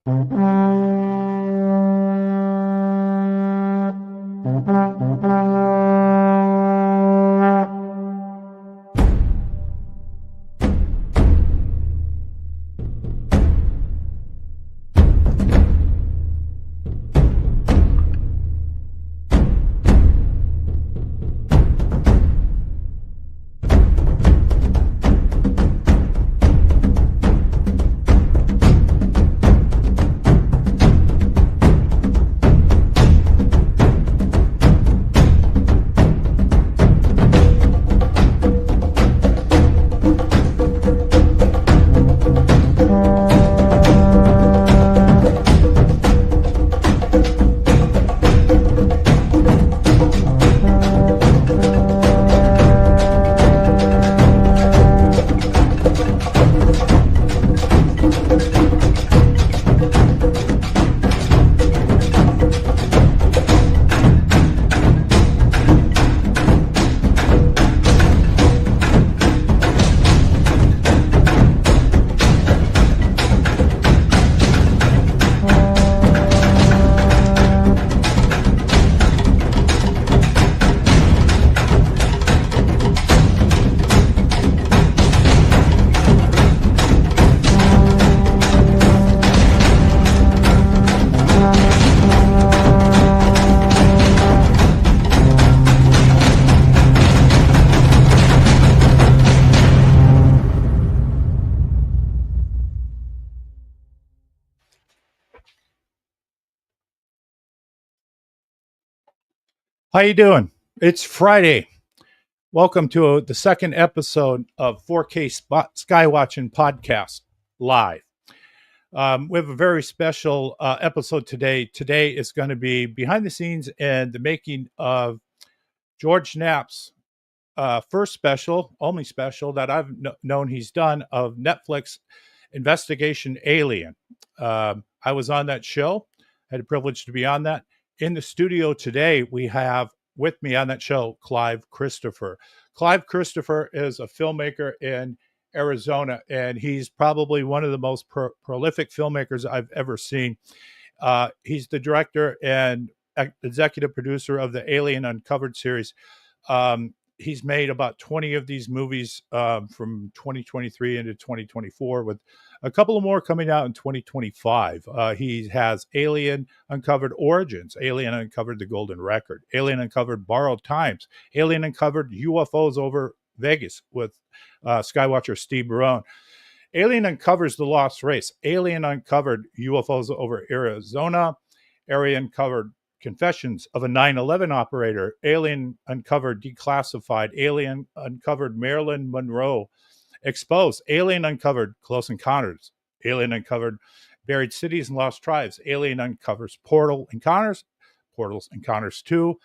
How you doing? It's Friday. Welcome to the second episode of 4K Skywatching Podcast live. We have a very special episode today. Today is going to be behind the scenes and the making of George Knapp's first special, only special that I've known he's done of Netflix Investigation Alien. I was on that show. I had the privilege to be on that. In the studio today, we have with me on that show, Clive Christopher. Clive Christopher is a filmmaker in Arizona, and he's probably one of the most prolific filmmakers I've ever seen. He's the director and executive producer of the Alien Uncovered series. He's made about 20 of these movies from 2023 into 2024, with a couple of more coming out in 2025. He has Alien Uncovered Origins, Alien Uncovered The Golden Record, Alien Uncovered Borrowed Times, Alien Uncovered UFOs over Vegas with Skywatcher Steve Barone, Alien Uncovers The Lost Race, Alien Uncovered UFOs over Arizona, Alien Uncovered Confessions of a 9/11 Operator, Alien Uncovered Declassified, Alien Uncovered Marilyn Monroe Exposed, Alien Uncovered Close Encounters, Alien Uncovered Buried Cities and Lost Tribes, Alien Uncovers Portals Encounters 2,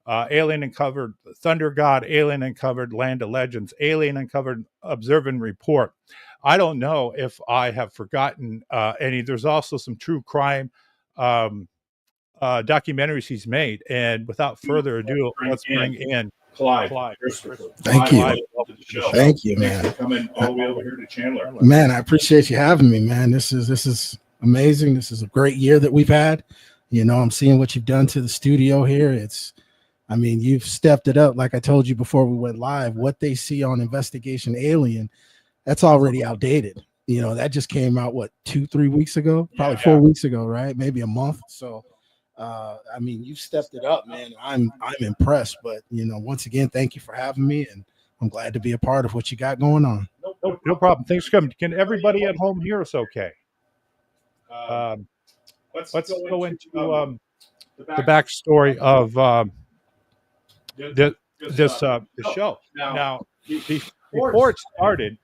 Alien Uncovered Thunder God, Alien Uncovered Land of Legends, Alien Uncovered Observe and Report. I don't know if I have forgotten any. There's also some true crime documentaries he's made. And without further ado, let's bring in Clive Christopher. Thank you. Thank you, man. Coming all the way over here to Chandler. Man, I appreciate you having me, man. This is amazing. This is a great year that we've had. You know, I'm seeing what you've done to the studio here. You've stepped it up. Like I told you before we went live, what they see on Investigation Alien, that's already outdated. You know, that just came out, 2-3 weeks ago, probably 4 weeks ago, right? Maybe a month. So you've stepped it up, man. I'm impressed. But once again, thank you for having me, and I'm glad to be a part of what you got going on. No problem. Thanks for coming. Can everybody at home hear us okay? Let's go into the backstory of this show. Now, before it started,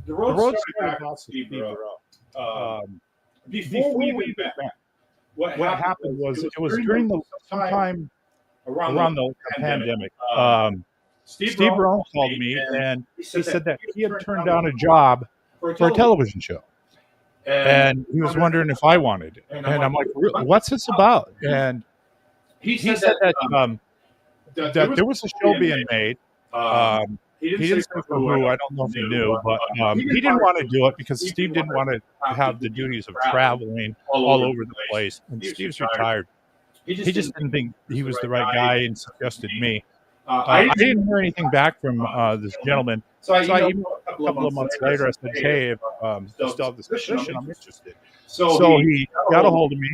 the road started about Steve Barone. Before we went back, what happened was it was during sometime around the pandemic. Steve Barone called me, and he said that he had turned down a job for a television show, and he was wondering if I wanted it. And I'm like, "What's this about?" And he said that there was a show being made, He didn't say for who. I don't know if he knew, but he didn't want to do it because Steve didn't want to have the duties of traveling all over the place. And Steve's retired. He just didn't think he was the right guy and suggested me. I didn't hear anything back from this gentleman. So I emailed a couple of months later. I said, hey, if you still have this position, I'm interested. So he got a hold of me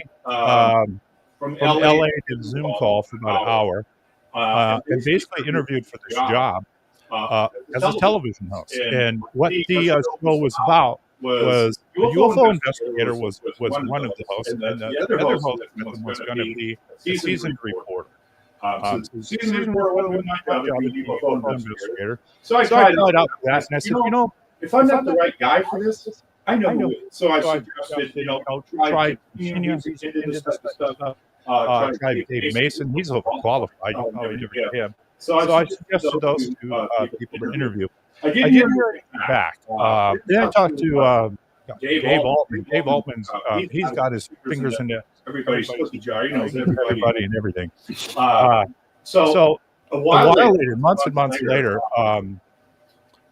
from LA, did a Zoom call for about an hour, and basically interviewed for this job as a television host. And what the show was about was the UFO investigator was one of the hosts, and the other host was going to be a seasoned reporter. So season reporter was my job to be UFO investigator. So I tried out for that, and I said, if I'm not the right guy for this, I know who is. So I suggested, try Virginia, he's into this type of stuff. Try Dave Mason, he's qualified. You probably never get him. So I suggested those two people to interview. I didn't hear anything back. Then I talked to Dave Altman. Dave Altman's he's got his fingers in everybody's pussy jar. He knows everybody and everything. So a while later, months and months later,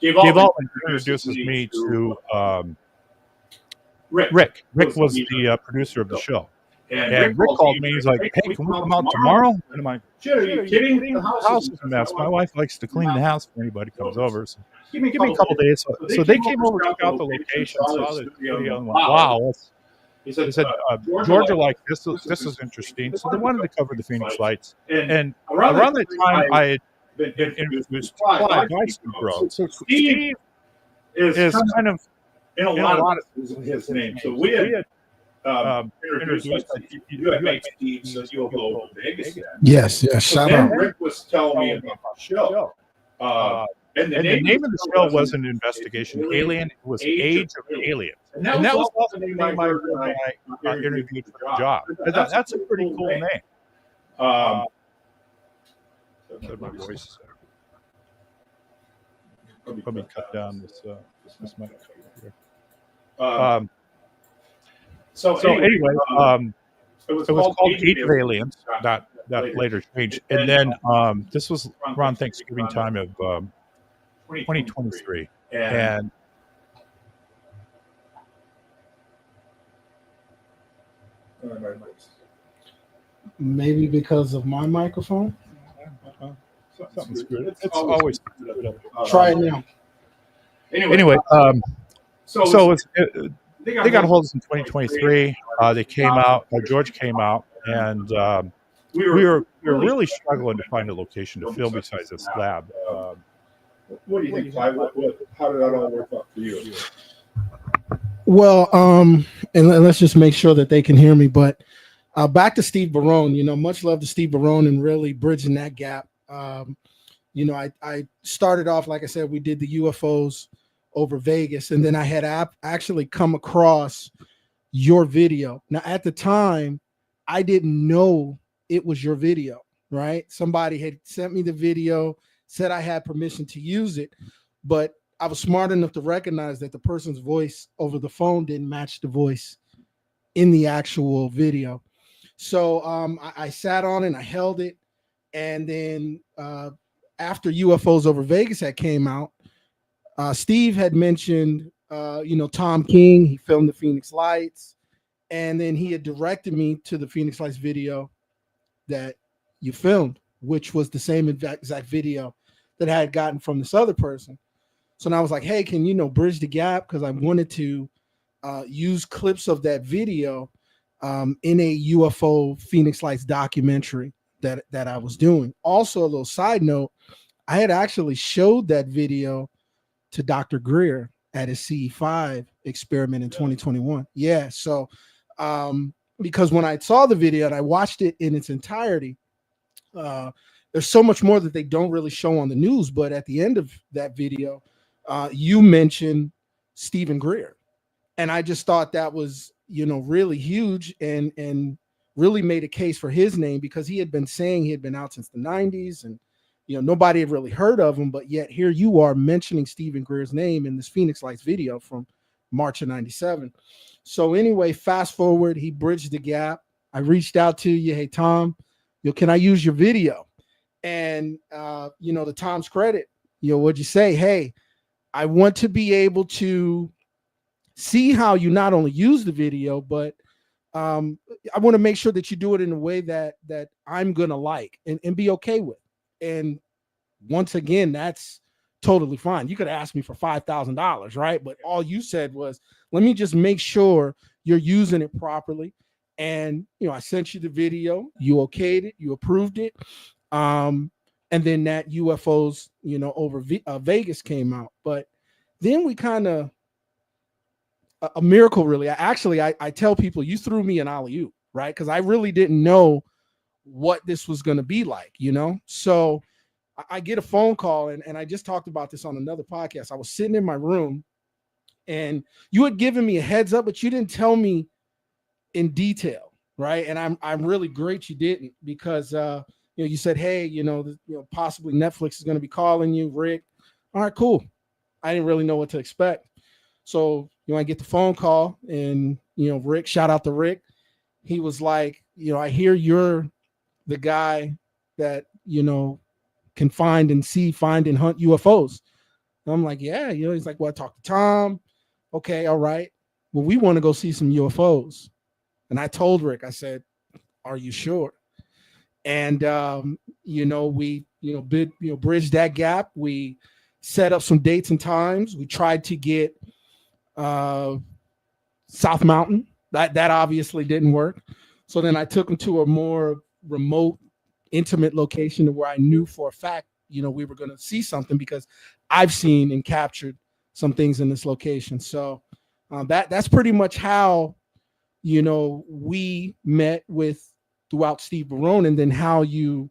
Dave Altman introduces me to Rick. Rick was the producer of the show. And Rick called me. He's like, hey, can we come out tomorrow? And I'm like, shit, are you kidding? The house is a mess. My wife likes to clean the house when anybody comes over. So give me a couple days. So they came over, took out the location, saw the studio, and went, wow. He said, George will like this. This is interesting. So they wanted to cover the Phoenix Lights. And around that time, I had been introduced to Clive Christopher. So Steve is kind of in a lot of his name. So we had introduced you had made Steve's UFO Vegas. Yes, shout out. Rick was telling me about the show. And the name of the show wasn't Investigation Alien, it was Age of Aliens. And that was also the name I interviewed for the job. That's a pretty cool name. My voice. Let me cut down this mic here. So anyway, it was called Age of Aliens. That later changed, and then this was around Thanksgiving time of 2023, and maybe because of my microphone. Something's good. It's always try it now. Anyway, so they got a hold of us in 2023. They came out. George came out, and we were really struggling to find a location to film besides this lab. What do you think, Clive? How did that all work out for you? Well, and let's just make sure that they can hear me. But back to Steve Barone. Much love to Steve Barone and really bridging that gap. I started off, like I said, we did the UFOs over Vegas, and then I had actually come across your video. Now, at the time, I didn't know it was your video, right? Somebody had sent me the video, said I had permission to use it, but I was smart enough to recognize that the person's voice over the phone didn't match the voice in the actual video. So I sat on it and I held it. And then after UFOs over Vegas had came out, Steve had mentioned, Tom King. He filmed the Phoenix Lights. And then he had directed me to the Phoenix Lights video that you filmed, which was the same exact video that I had gotten from this other person. So now I was like, hey, can you bridge the gap? Because I wanted to use clips of that video in a UFO Phoenix Lights documentary that I was doing. Also, a little side note, I had actually showed that video to Dr. Greer at his CE5 experiment in 2021. Yeah, so because when I saw the video and I watched it in its entirety, there's so much more that they don't really show on the news. But at the end of that video, you mentioned Stephen Greer, and I just thought that was really huge and really made a case for his name, because he had been saying he had been out since the 90s and nobody had really heard of him, but yet here you are mentioning Stephen Greer's name in this Phoenix Lights video from March of 97. So anyway, fast forward, he bridged the gap. I reached out to you, hey Tom, can I use your video? And to Tom's credit, what'd you say? Hey, I want to be able to see how you not only use the video, but I want to make sure that you do it in a way that I'm gonna like and be okay with. And once again, that's totally fine. You could ask me for $5,000, right? But all you said was, let me just make sure you're using it properly. And I sent you the video, you okayed it, you approved it. And then that UFOs, over Vegas came out. But then we kind of a miracle, really. I tell people, you threw me an alley oop, right? Because I really didn't know what this was going to be like. So I get a phone call, and I just talked about this on another podcast. I was sitting in my room, and you had given me a heads up, but you didn't tell me in detail, right? And I'm really great you didn't, because you said, hey, possibly Netflix is going to be calling you, Rick. All right, cool. I didn't really know what to expect. So, I get the phone call, and, Rick, shout out to Rick. He was like, I hear you're the guy that, can find and hunt UFOs. And I'm like, yeah, he's like, well, I talked to Tom. Okay, all right. Well, we want to go see some UFOs. And I told Rick, I said, are you sure? And we bridged that gap. We set up some dates and times. We tried to get South Mountain. That obviously didn't work. So then I took him to a more remote, intimate location where I knew for a fact, we were going to see something, because I've seen and captured some things in this location. So that's pretty much how, we met with throughout Steve Barone, and then how you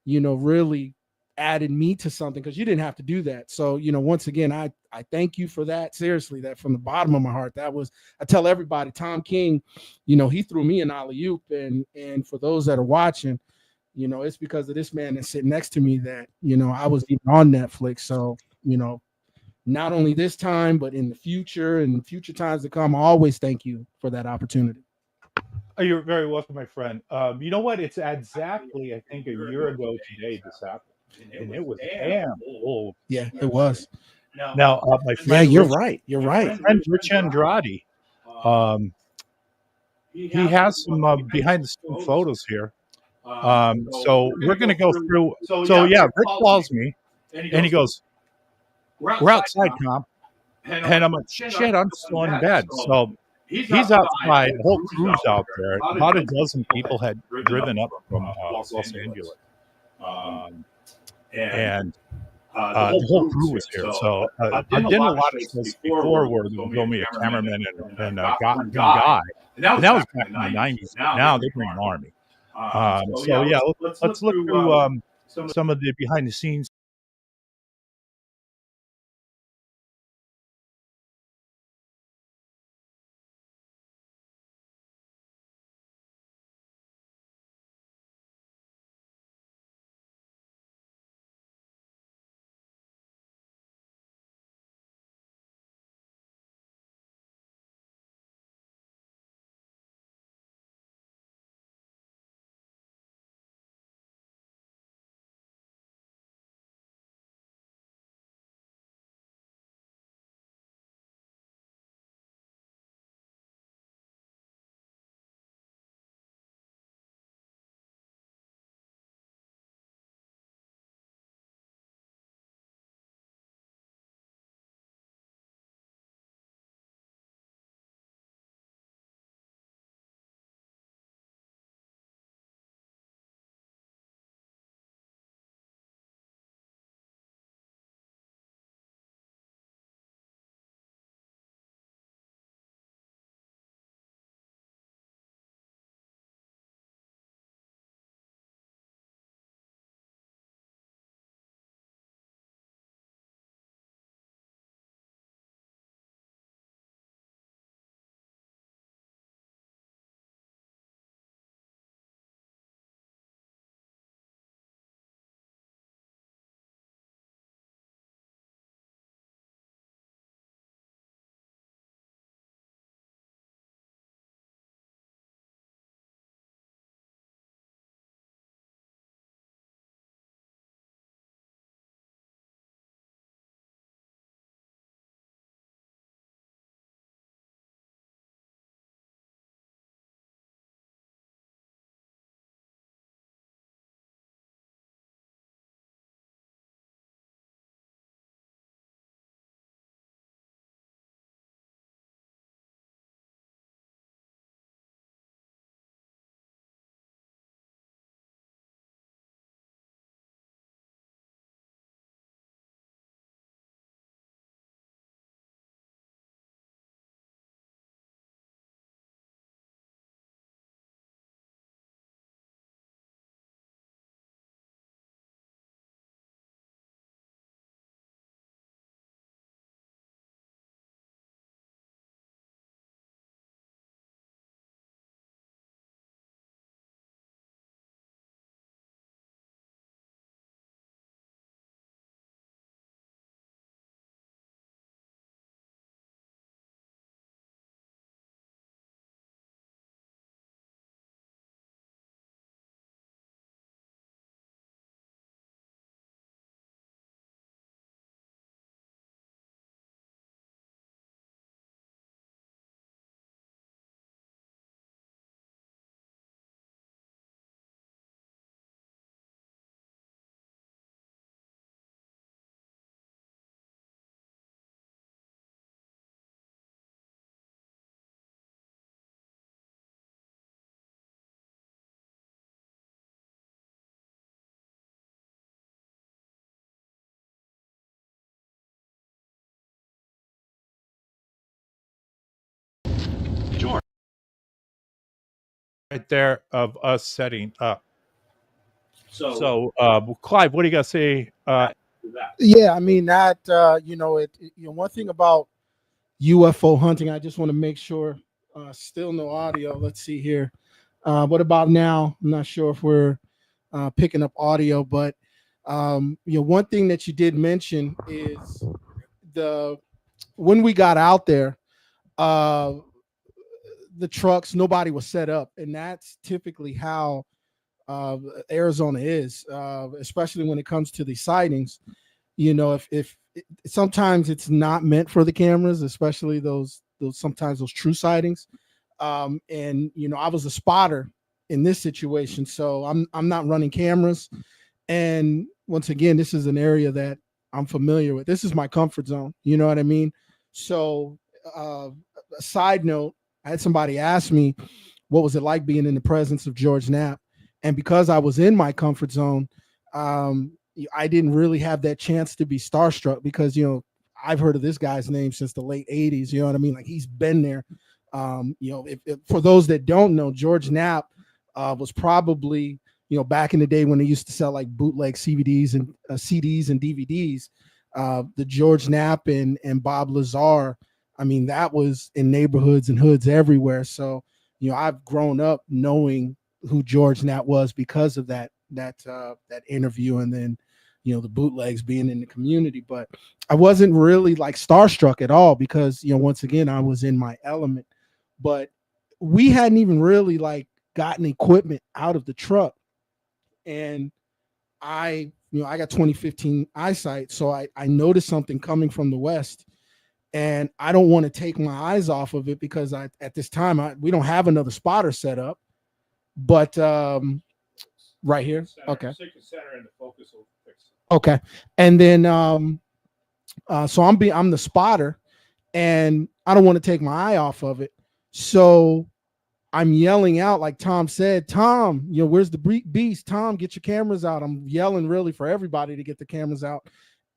really added me to something, because you didn't have to do that. So, once again, I thank you for that. Seriously, that from the bottom of my heart. That was, I tell everybody, Tom King, he threw me an alley-oop. And for those that are watching, it's because of this man that's sitting next to me that, I was even on Netflix. So, not only this time, but in the future and future times to come, I always thank you for that opportunity. Oh, you're very welcome, my friend. You know what? It's exactly, I think, a year ago today this happened, and it was damn old. Yeah, it was. Now, my Yeah, friend you're Rich, right. You're right. Rich Andrade, um, he has some behind the scenes photos here. So we're going to go through. So yeah, Rick calls me, and he goes, "We're outside, Tom," and I'm like, "Shit, I'm still in bed." So he's outside. The whole crew's out there. About a dozen people had driven up from Los Angeles, um, and the whole crew was here. So I've done a lot of shows before where they would throw me a cameraman and a one guy, and that was back in the '90s. But now they bring an army. So yeah, let's look through some of the behind the scenes right there of us setting up. So, Clive, what do you got to say? Yeah, I mean that one thing about UFO hunting, I just want to make sure still no audio. Let's see here. What about now? I'm not sure if we're picking up audio, but one thing that you did mention is when we got out there, the trucks, nobody was set up, and that's typically how Arizona is, especially when it comes to these sightings. If sometimes it's not meant for the cameras, especially those sometimes those true sightings. And I was a spotter in this situation, so I'm not running cameras. And once again, this is an area that I'm familiar with. This is my comfort zone. You know what I mean? So, a side note, I had somebody ask me, what was it like being in the presence of George Knapp? And because I was in my comfort zone, I didn't really have that chance to be starstruck because, I've heard of this guy's name since the late 80s. You know what I mean? Like, he's been there. If for those that don't know, George Knapp was probably, back in the day when they used to sell like bootleg CDs and DVDs, the George Knapp and Bob Lazar. I mean, that was in neighborhoods and hoods everywhere. So, I've grown up knowing who George Knapp was because of that interview, and then the bootlegs being in the community. But I wasn't really like starstruck at all because once again I was in my element. But we hadn't even really like gotten equipment out of the truck, and I got 2015 eyesight, so I noticed something coming from the west, and I don't want to take my eyes off of it because at this time we don't have another spotter set up. But right here, okay. Okay, and then so I'm the spotter, and I don't want to take my eye off of it. So I'm yelling out, like Tom said, Tom, where's the beast? Tom, get your cameras out. I'm yelling really for everybody to get the cameras out.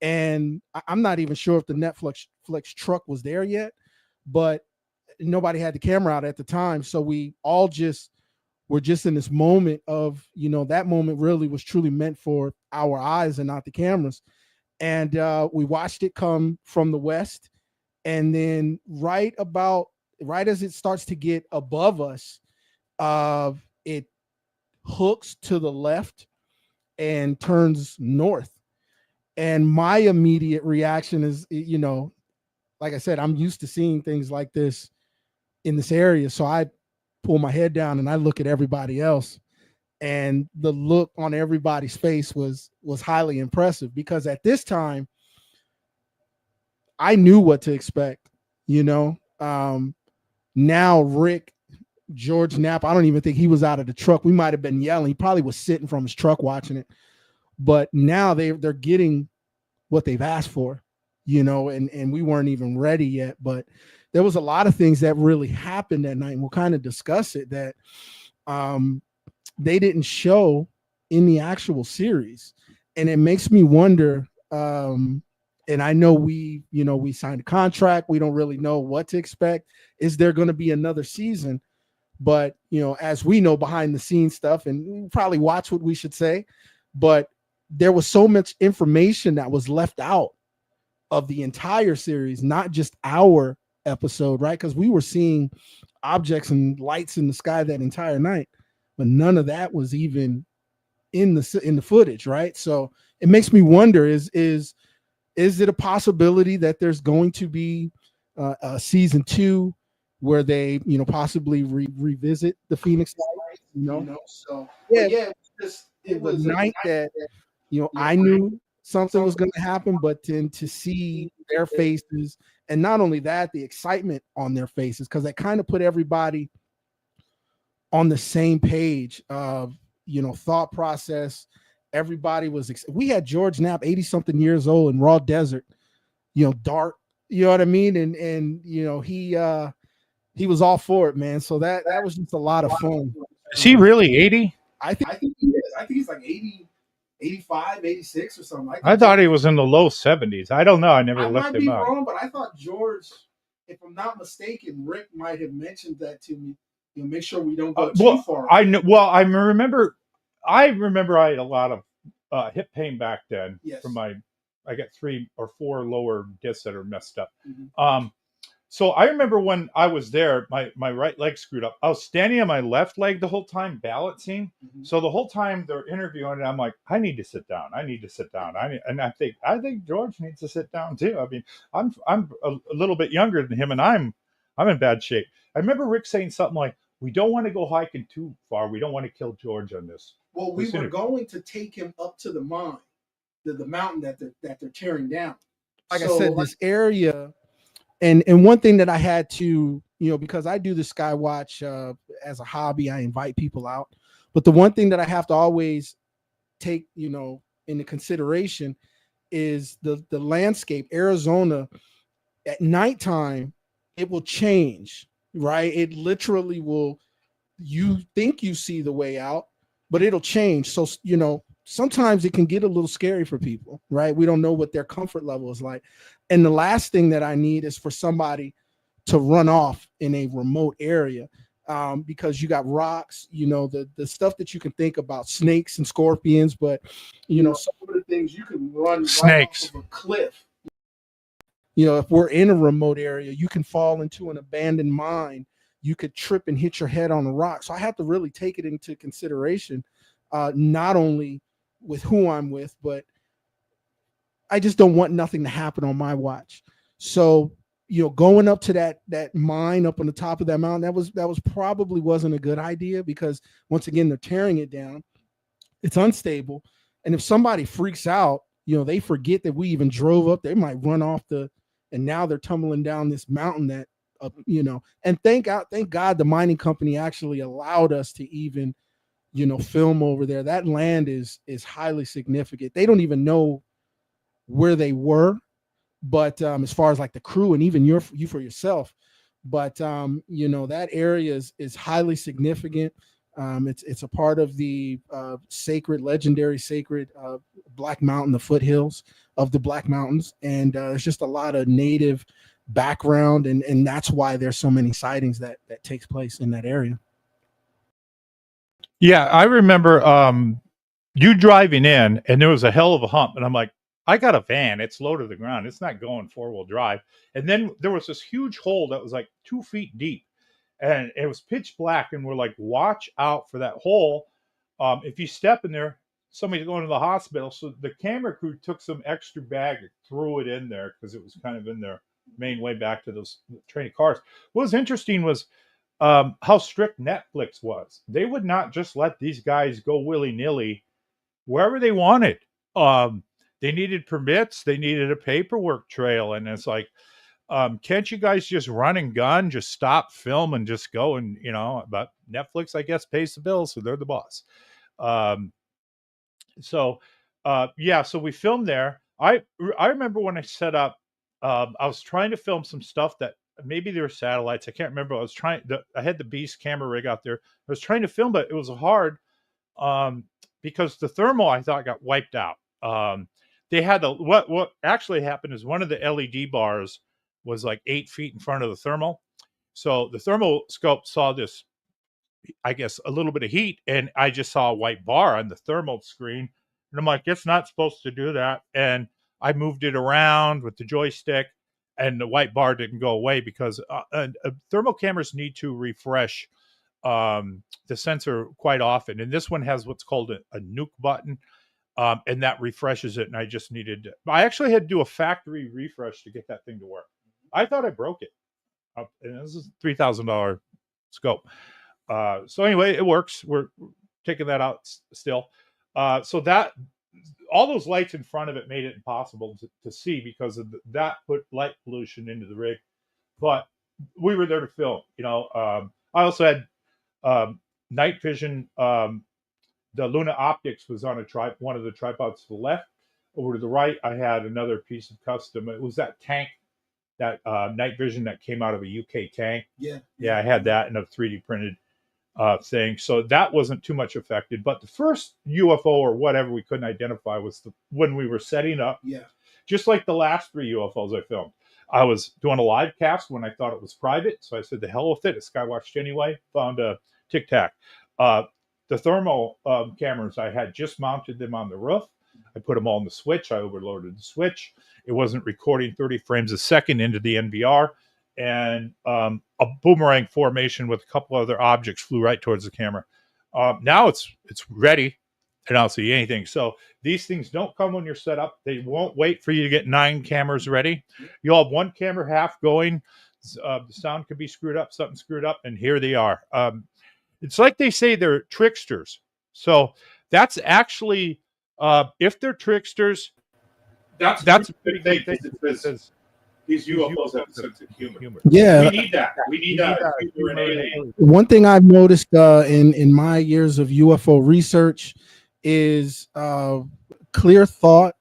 And I'm not even sure if the Netflix truck was there yet, but nobody had the camera out at the time. So we all were just in this moment of, that moment really was truly meant for our eyes and not the cameras. And we watched it come from the west. And then right as it starts to get above us, it hooks to the left and turns north. And my immediate reaction is, like I said, I'm used to seeing things like this in this area. So I pull my head down and I look at everybody else. And the look on everybody's face was highly impressive because at this time, I knew what to expect, now Rick, George Knapp, I don't even think he was out of the truck. We might have been yelling. He probably was sitting from his truck watching it. But now they're getting what they've asked for, and we weren't even ready yet. But there was a lot of things that really happened that night, and we'll kind of discuss it, that they didn't show in the actual series. And it makes me wonder, and I know we signed a contract. We don't really know what to expect. Is there going to be another season? But, as we know behind the scenes stuff, and we'll probably watch what we should say, but there was so much information that was left out of the entire series, not just our episode, right? Because we were seeing objects and lights in the sky that entire night, but none of that was even in the footage, right? So it makes me wonder, is it a possibility that there's going to be a season 2 where they possibly revisit the Phoenix Lights? So yeah, it was a night that I knew something was going to happen, but then to see their faces, and not only that, the excitement on their faces, because that kind of put everybody on the same page of thought process. Everybody was we had George Knapp, 80 something years old, in raw desert, dark, you know what I mean, and he was all for it, man. So that was just a lot of fun. Is he really 80? I think he is. I think he's like 80, 85, 86 or something. I thought he was in the low 70s. I don't know. I never looked him up. I might be wrong, but I thought George, if I'm not mistaken, Rick might have mentioned that to me. You know, make sure we don't go too Well, far. I know. Well, I remember I had a lot of hip pain back then Yes. from I got 3 or 4 lower discs that are messed up. Mm-hmm. So I remember when I was there, my right leg screwed up. I was standing on my left leg the whole time, balancing. Mm-hmm. So the whole time they're interviewing, and I'm like, I need to sit down. I need to sit down. And I think George needs to sit down too. I mean, I'm a little bit younger than him, and I'm in bad shape. I remember Rick saying something like, "We don't want to go hiking too far. We don't want to kill George on this." Well, we were going to take him up to the mine, the mountain that they're tearing down. Like I said, this area, and one thing that I had to, you know, because I do the Skywatch as a hobby, I invite people out. But the one thing that I have to always take, you know, into consideration is the landscape. Arizona at nighttime, it will change, right? It literally will. You think you see the way out, but it'll change. So, you know, sometimes it can get a little scary for people, right? We don't know what their comfort level is like. And the last thing that I need is for somebody to run off in a remote area, because you got rocks, you know, the stuff that you can think about, snakes and scorpions, but, you know, some of the things you can run Snakes. right off of a cliff. You know, if we're in a remote area, you can fall into an abandoned mine. You could trip and hit your head on a rock. So I have to really take it into consideration, not only with who I'm with, but I just don't want nothing to happen on my watch. So, you know, going up to that mine up on the top of that mountain, that was probably wasn't a good idea, because once again, they're tearing it down. It's unstable. And if somebody freaks out, you know, they forget that we even drove up, they might run off and now they're tumbling down this mountain that, you know, and thank God the mining company actually allowed us to even, you know, film over there. That land is highly significant. They don't even know where they were, but as far as like the crew and even you for yourself, but you know, that area is highly significant. It's a part of the legendary sacred Black Mountain, the foothills of the Black Mountains, and there's just a lot of native background, and that's why there's so many sightings that takes place in that area. Yeah, I remember you driving in, and there was a hell of a hump, and I'm like, I got a van. It's low to the ground. It's not going 4-wheel drive. And then there was this huge hole that was like 2 feet deep, and it was pitch black. And we're like, watch out for that hole. If you step in there, somebody's going to the hospital. So the camera crew took some extra bag and threw it in there because it was kind of in their main way back to those train of cars. What was interesting was how strict Netflix was. They would not just let these guys go willy-nilly wherever they wanted. They needed permits. They needed a paperwork trail. And it's like, can't you guys just run and gun, just stop, film, and just go? And, you know, but Netflix, I guess, pays the bills, so they're the boss. So we filmed there. I remember when I set up, I was trying to film some stuff that maybe there were satellites. I can't remember. I had the Beast camera rig out there. I was trying to film, but it was hard because the thermal, I thought, got wiped out. They had what actually happened is one of the LED bars was like 8 feet in front of the thermal. So the thermal scope saw this, I guess, a little bit of heat, and I just saw a white bar on the thermal screen. And I'm like, it's not supposed to do that. And I moved it around with the joystick, and the white bar didn't go away because thermal cameras need to refresh the sensor quite often. And this one has what's called a nuke button. And that refreshes it. And I actually had to do a factory refresh to get that thing to work. I thought I broke it. And this is $3,000 scope. So anyway, it works. We're taking that out still. So that all those lights in front of it made it impossible to see because of that put light pollution into the rig. But we were there to film. You know, I also had night vision. The Luna Optics was on one of the tripods to the left. Over to the right, I had another piece of custom. It was that tank, that night vision that came out of a UK tank. Yeah, I had that in a 3D printed thing. So that wasn't too much affected. But the first UFO or whatever we couldn't identify was when we were setting up. Yeah. Just like the last 3 UFOs I filmed. I was doing a live cast when I thought it was private, so I said, "The hell with it." It's Skywatched anyway. Found a Tic Tac. The thermal cameras, I had just mounted them on the roof. I put them all in the switch. I overloaded the switch. It wasn't recording 30 frames a second into the NVR, and a boomerang formation with a couple other objects flew right towards the camera. Now it's ready, and I don't see anything. So these things don't come when you're set up. They won't wait for you to get 9 cameras ready. You'll have one camera half going. The sound could be screwed up, something screwed up, and here they are. It's like they say they're tricksters. So that's actually, if they're tricksters, that's a pretty good thing, because these UFOs have a sense of humor. Yeah, we need that. We need that. One thing I've noticed in my years of UFO research is clear thought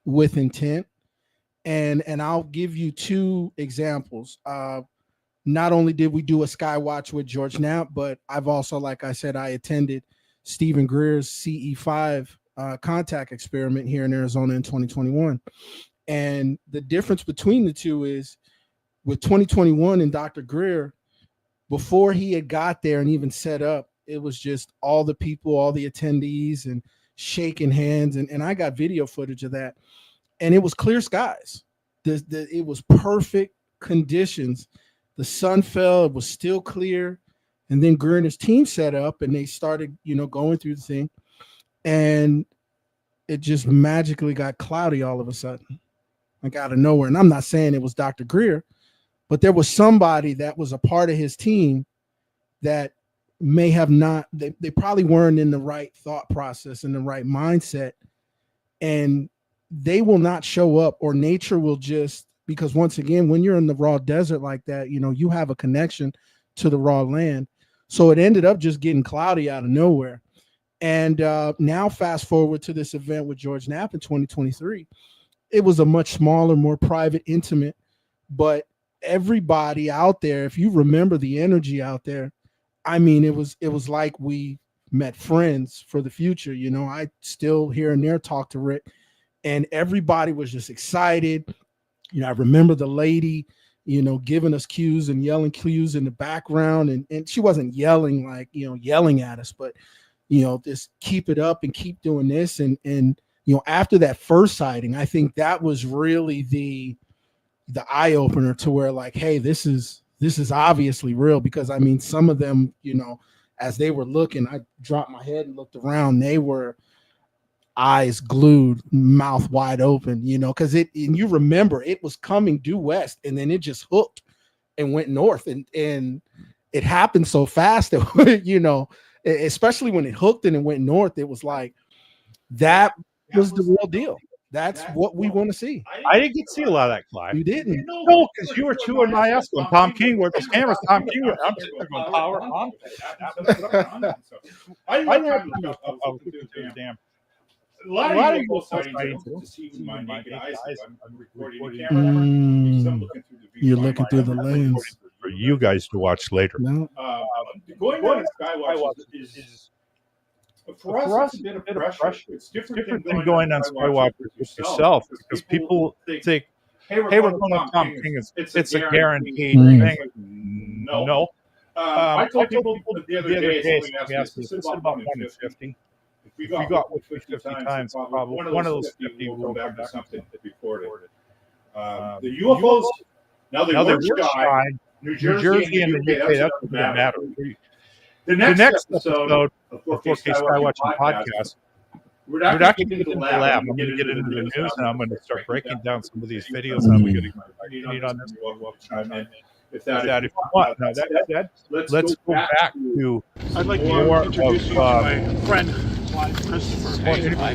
with intent, and I'll give you 2 examples. Not only did we do a Skywatch with George Knapp, but I've also, like I said, I attended Stephen Greer's CE5 contact experiment here in Arizona in 2021. And the difference between the two is, with 2021 and Dr. Greer, before he had got there and even set up, it was just all the people, all the attendees, and shaking hands. And I got video footage of that. And it was clear skies. It was perfect conditions. The sun fell, it was still clear. And then Greer and his team set up, and they started, going through the thing. And it just magically got cloudy all of a sudden, like out of nowhere. And I'm not saying it was Dr. Greer, but there was somebody that was a part of his team that may have not, they probably weren't in the right thought process, in the right mindset. And they will not show up, or nature will just, because once again, when you're in the raw desert like that, you have a connection to the raw land. So it ended up just getting cloudy out of nowhere. And now fast forward to this event with George Knapp in 2023. It was a much smaller, more private, intimate, but everybody out there, if you remember the energy out there, I mean, it was like we met friends for the future. I still here and there talk to Rick, and everybody was just excited. I remember the lady, giving us cues and yelling cues in the background. And she wasn't yelling like, yelling at us, but, just keep it up and keep doing this. And after that first sighting, I think that was really the eye opener to where, like, hey, this is obviously real. Because I mean, some of them, as they were looking, I dropped my head and looked around. They were eyes glued, mouth wide open, because and you remember it was coming due west, and then it just hooked and went north, and it happened so fast that especially when it hooked and it went north, it was like that was the real deal. That's what we want to see. I didn't get to see a lot of that, Clive. You didn't? No, because you were chewing my ass when Tom King worked his cameras. Tom King, I'm sitting there going, power on. I didn't have to damn. A lot of you to see with my naked eyes. I'm recording the camera. You're looking through the lens for you guys to watch later. No. Going down Skywatch is for us, it's a bit of pressure. It's different than going on Skywatch with yourself, because people think, hey, we're going to Tom King. It's a guaranteed thing. No. I told people the other day, somebody asked me, it's about 1 in 50. If we got 50 times, probably one of those 50 will come back to something recorded. The UFOs, now they were sky, New Jersey and the UK, that doesn't matter. The next episode of 4K Skywatching Podcast, we're not going to get into the lab. I'm going to get into the news, and I'm going to start breaking down some of these videos. I'm going to get my opinion on this. Chime in if you want. Now, let's go back to I'd like to introduce you to my friend Clive Christopher.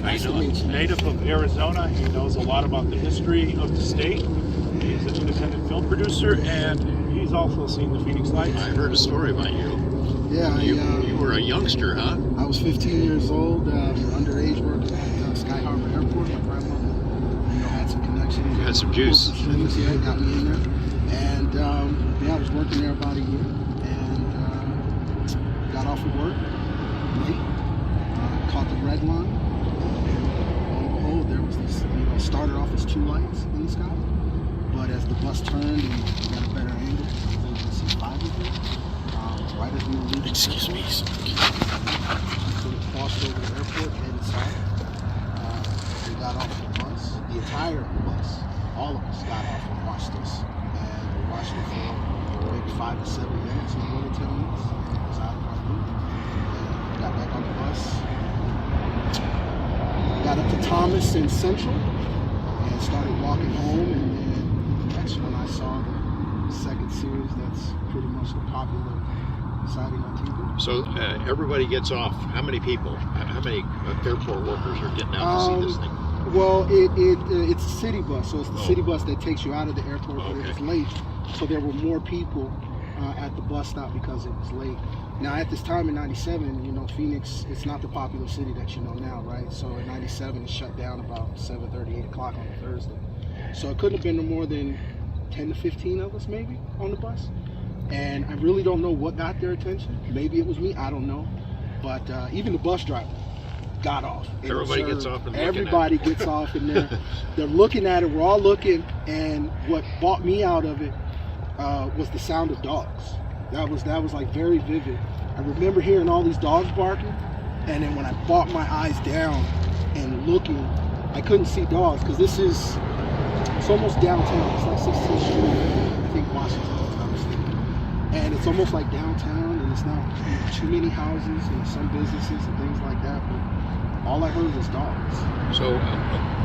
He's native of Arizona. He knows a lot about the history of the state. He's an independent film producer, and he's also seen the Phoenix Lights. I heard a story about you. Yeah, you were a youngster, huh? I was 15 years old, underage, working at Sky Harbor Airport. My grandmother, had some connections. You had some juice. Yeah, got me in there. And I was working there about a year, and got off of work late. Caught the red line. And lo and behold, there was this. Started off as 2 lights in the sky, but as the bus turned and we got a better angle, I was able to see 5 of them. Right as we were leaving. Excuse me. So we crossed over the airport, headed south. We got off the bus. The entire bus, all of us got off and watched this. And we watched it for maybe 5 to 7 minutes, or more than 10 minutes. And it was out of our group. And got back on the bus. Got up to Thomas and Central and started walking home. And then that's when I saw the second series that's pretty much the popular sighting on TV. So everybody gets off. How many people? How many airport workers are getting out to see this thing? Well, it's a city bus, so it's the city bus that takes you out of the airport, but it was late. So there were more people at the bus stop because it was late. Now, at this time in 97, you know, Phoenix, it's not the popular city that you know now, right? So in 97, it shut down about 7:30, 8 o'clock on a Thursday. So it couldn't have been no more than 10 to 15 of us maybe on the bus. And I really don't know what got their attention. Maybe it was me, I don't know. But even the bus driver got off. Everybody gets off and everybody gets off in there. They're looking at it, we're all looking, and what brought me out of it was the sound of dogs. That was like very vivid. I remember hearing all these dogs barking, and then when I brought my eyes down and looking, I couldn't see dogs, because it's almost downtown. It's like 16th Street, I think, Washington. And it's almost like downtown, and it's not too many houses and some businesses and things like that, but all I heard was dogs. So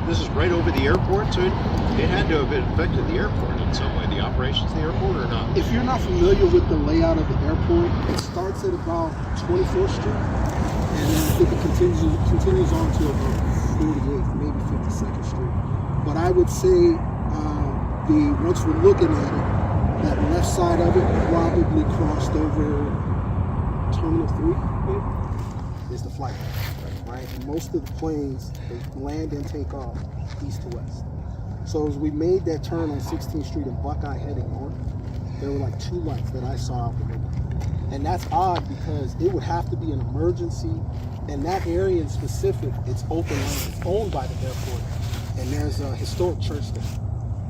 this is right over the airport, so it had to have affected the airport in some way, the operations of the airport, or not? If you're not familiar with the layout of the airport, it starts at about 24th Street, and then I think it continues on to about 48th, maybe 52nd Street. But I would say once we're looking at it, that left side of it probably crossed over Terminal 3, maybe, is the flight path, right? And most of the planes, they land and take off east to west. So as we made that turn on 16th Street and Buckeye heading north, there were like 2 lights that I saw out the window. And that's odd, because it would have to be an emergency, and that area in specific, it's open land, it's owned by the airport, and there's a historic church there.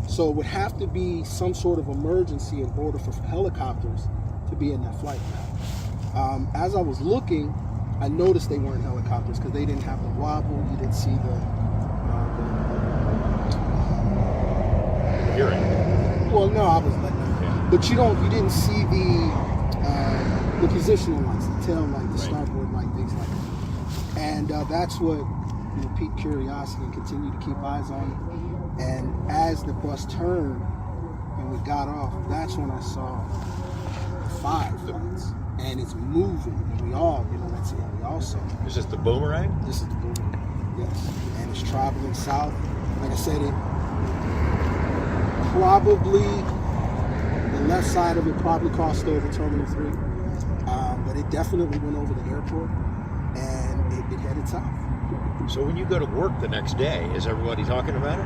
So it would have to be some sort of emergency in order for helicopters to be in that flight path. As I was looking, I noticed they weren't helicopters, because they didn't have the wobble. You didn't see the Hearing. well, no, I was letting them. Yeah. But you didn't see the positional lights, the tail light, the starboard light, things like that. And that's what piqued curiosity and continued to keep eyes on it. And as the bus turned and we got off, that's when I saw 5 lights, and it's moving, and we all, that's it. We all saw it. Is this the boomerang? This is the boomerang, yes. And it's traveling south. Like I said, it probably, the left side of it probably crossed over Terminal 3, but it definitely went over the airport, and it headed south. So when you go to work the next day, is everybody talking about it?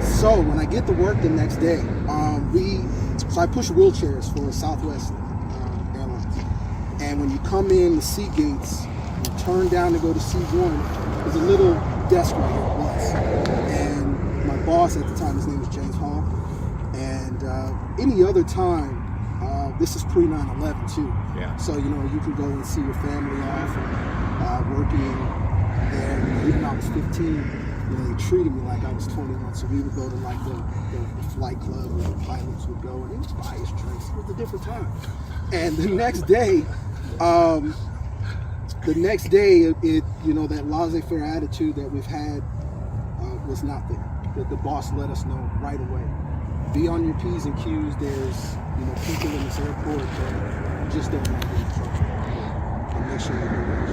So when I get to work the next day, so I push wheelchairs for Southwest Airlines. And when you come in the seat gates, you turn down to go to C1, there's a little desk right here, bus. And my boss at the time, his name was James Hall. And any other time, this is pre 9/11 too. Yeah. So you can go and see your family off, and working there. Even when I was 15, they treated me like I was 21. So we would go to like the flight club where the pilots would go, and they would buy us drinks. It was a different time. And the next day, that laissez-faire attitude that we've had was not there. The boss let us know right away. Be on your P's and Q's. There's people in this airport that just don't want to get in trouble. And make sure you're doing your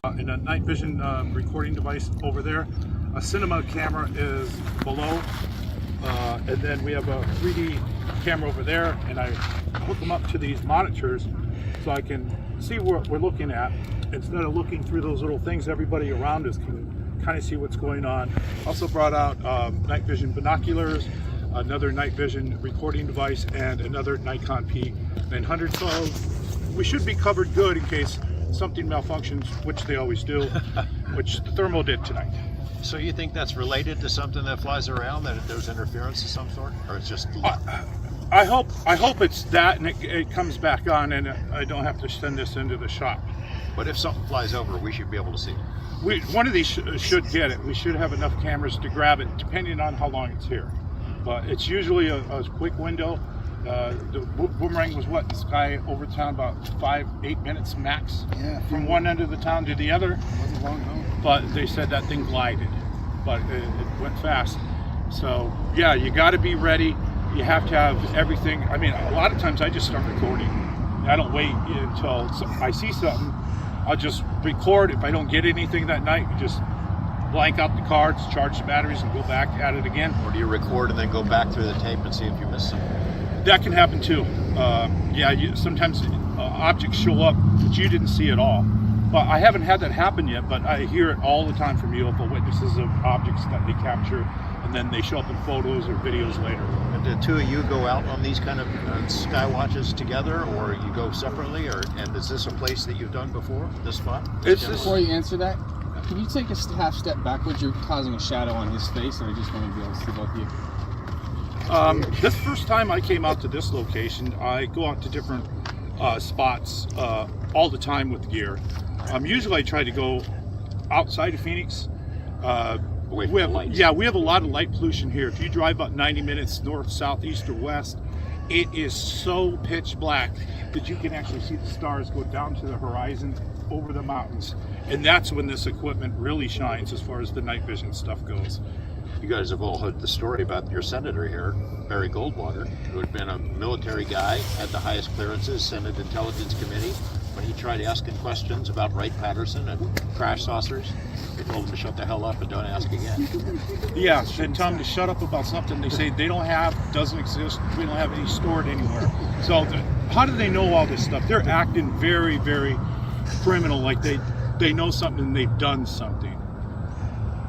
job. In a night vision recording device over there, a cinema camera is below, and then we have a 3D camera over there, and I hook them up to these monitors so I can see what we're looking at instead of looking through those little things. Everybody around us can kind of see what's going on. Also brought out night vision binoculars, another night vision recording device, and another Nikon P900. So we should be covered good in case something malfunctions, which they always do, which the thermal did tonight. So you think that's related to something that flies around, that there's interference of some sort, or it's just luck? I hope it's that, and it comes back on, and I don't have to send this into the shop. But if something flies over, we should be able to see it. One of these should get it. We should have enough cameras to grab it, depending on how long it's here. But it's usually a quick window. The boomerang was in the sky over town about 5-8 minutes max. Yeah, from one end of the town to the other. wasn't long ago. But they said that thing glided, but it went fast. So yeah, you got to be ready. You have to have everything. I mean, a lot of times I just start recording. I don't wait until I see something. I'll just record. If I don't get anything that night, you just blank out the cards, charge the batteries, and go back at it again. Or do you record and then go back through the tape and see if you missed something? That can happen too. Sometimes objects show up that you didn't see at all. But I haven't had that happen yet, but I hear it all the time from UFO witnesses of objects that they capture, and then they show up in photos or videos later. And the two of you go out on these kind of sky watches together, or you go separately, and is this a place that you've done before, this spot? Before you answer that, can you take a half step backwards? You're causing a shadow on his face, and I just want to be able to see both of you. This first time I came out to this location, I go out to different spots all the time with gear. Usually I try to go outside of Phoenix. Away from the lights. Yeah, we have a lot of light pollution here. If you drive about 90 minutes north, south, east, or west, it is so pitch black that you can actually see the stars go down to the horizon over the mountains. And that's when this equipment really shines as far as the night vision stuff goes. You guys have all heard the story about your senator here, Barry Goldwater, who had been a military guy, had the highest clearances, Senate Intelligence Committee. When he tried asking questions about Wright-Patterson and crash saucers, they told him to shut the hell up and don't ask again. Yeah, they tell them to shut up about something they say they don't have, doesn't exist, we don't have any stored anywhere. So how do they know all this stuff? They're acting very, very criminal, like they know something and they've done something.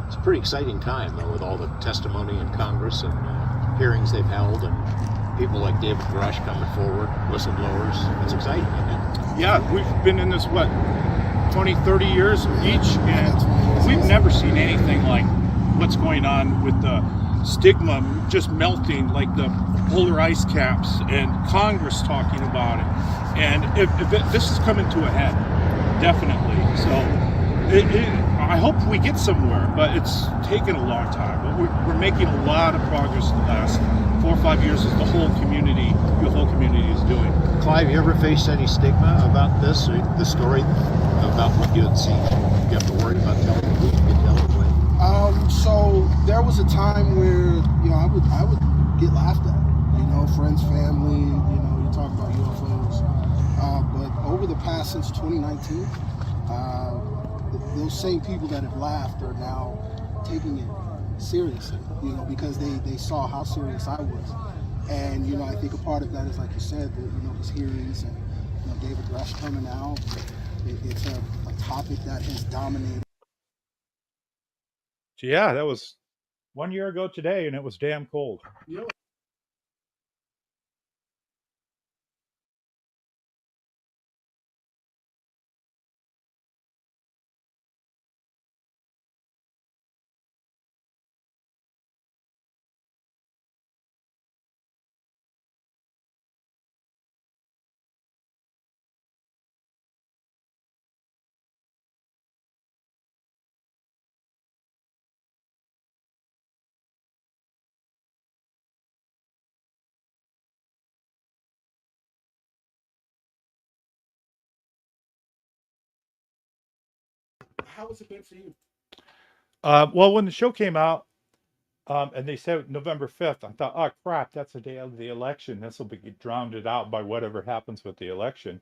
It's a pretty exciting time, though, with all the testimony in Congress and hearings they've held, and people like David Grush coming forward, whistleblowers. It's exciting, isn't it? Yeah, we've been in this, 20, 30 years each, and we've never seen anything like what's going on with the stigma just melting, like the polar ice caps, and Congress talking about it. And this is coming to a head, definitely. So I hope we get somewhere, but it's taken a long time. But we're making a lot of progress in the last 4 or 5 years, as the whole community, the whole community is doing. Clive, you ever faced any stigma about this, or the story about what you had seen? You have to worry about telling who you can tell it with? So there was a time where I would get laughed at. Friends, family. You talk about UFOs. But over the past since 2019, those same people that have laughed are now taking it seriously. Because they saw how serious I was. And I think a part of that is, like you said, these hearings and David Grush coming out. It's a topic that has dominated. Yeah, that was 1 year ago today, and it was damn cold. How has it been for you? Well, when the show came out, and they said November 5th, I thought, oh crap, that's the day of the election. This will be drowned out by whatever happens with the election.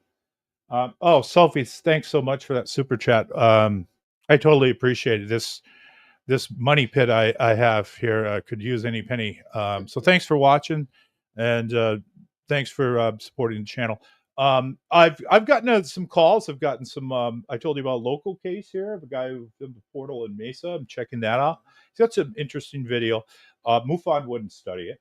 Selfies, thanks so much for that super chat. I totally appreciate it. This money pit I have here could use any penny. So thanks for watching, and thanks for supporting the channel. I've gotten some calls. I've gotten some. I told you about a local case here of a guy who filmed the portal in Mesa. I'm checking that out. He's got some interesting video. MUFON wouldn't study it,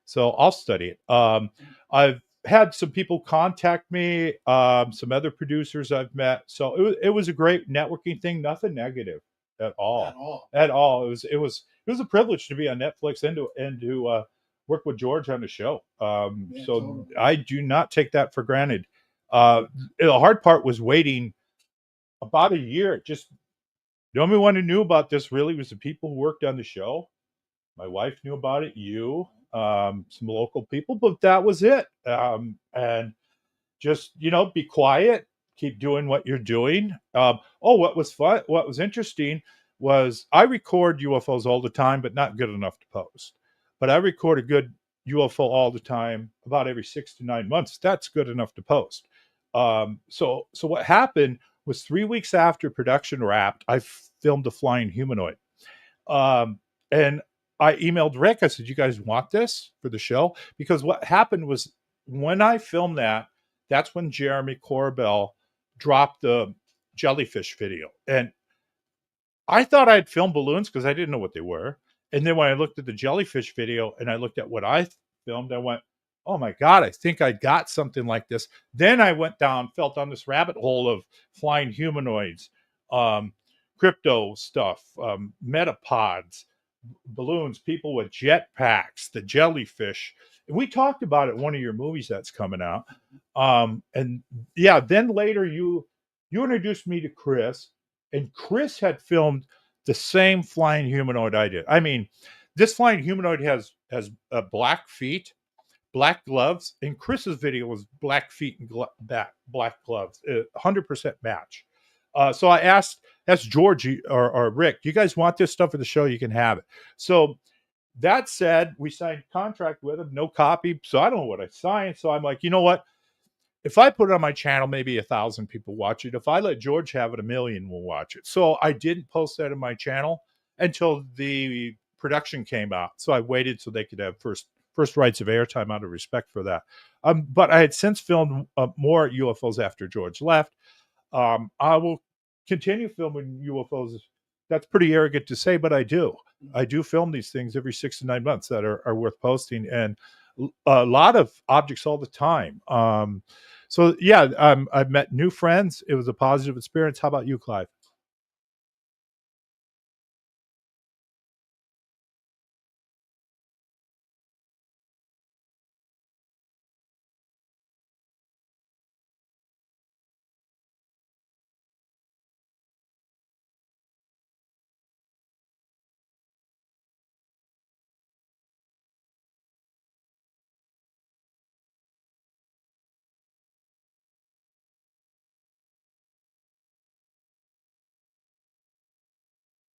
so I'll study it. I've had some people contact me, some other producers I've met. So it was a great networking thing. Nothing negative. at all. At all. At all. It was a privilege to be on Netflix and to work with George on the show. Yeah, So totally. I do not take that for granted. The hard part was waiting about a year. Just the only one who knew about this really was the people who worked on the show. My wife knew about it, some local people, but that was it. And just, be quiet, keep doing what you're doing. What was fun, what was interesting was I record UFOs all the time, but not good enough to post. But I record a good UFO all the time, about every 6 to 9 months. That's good enough to post. So what happened was 3 weeks after production wrapped, I filmed a flying humanoid. And I emailed Rick. I said, "You guys want this for the show?" Because what happened was when I filmed that, that's when Jeremy Corbell dropped the jellyfish video. And I thought I'd filmed balloons because I didn't know what they were. And then when I looked at the jellyfish video and I looked at what I filmed, I went, "Oh my God, I think I got something like this." Then I felt on this rabbit hole of flying humanoids, crypto stuff, metapods, balloons, people with jetpacks, the jellyfish. And we talked about it in one of your movies that's coming out. And yeah, then later you introduced me to Chris, and Chris had filmed the same flying humanoid I did. I mean, this flying humanoid has black feet, black gloves, and Chris's video was black feet and black gloves, 100% match. So I asked George or Rick, "Do you guys want this stuff for the show? You can have it." So that said, we signed a contract with him, no copy. So I don't know what I signed. So I'm like, you know what? If I put it on my channel, maybe 1,000 people watch it. If I let George have it, 1,000,000 will watch it. So I didn't post that on my channel until the production came out. So I waited so they could have first rights of airtime out of respect for that. But I had since filmed more UFOs after George left. I will continue filming UFOs. That's pretty arrogant to say, but I do. I do film these things every 6 to 9 months that are worth posting, and a lot of objects all the time. So yeah, I've met new friends. It was a positive experience. How about you, Clive?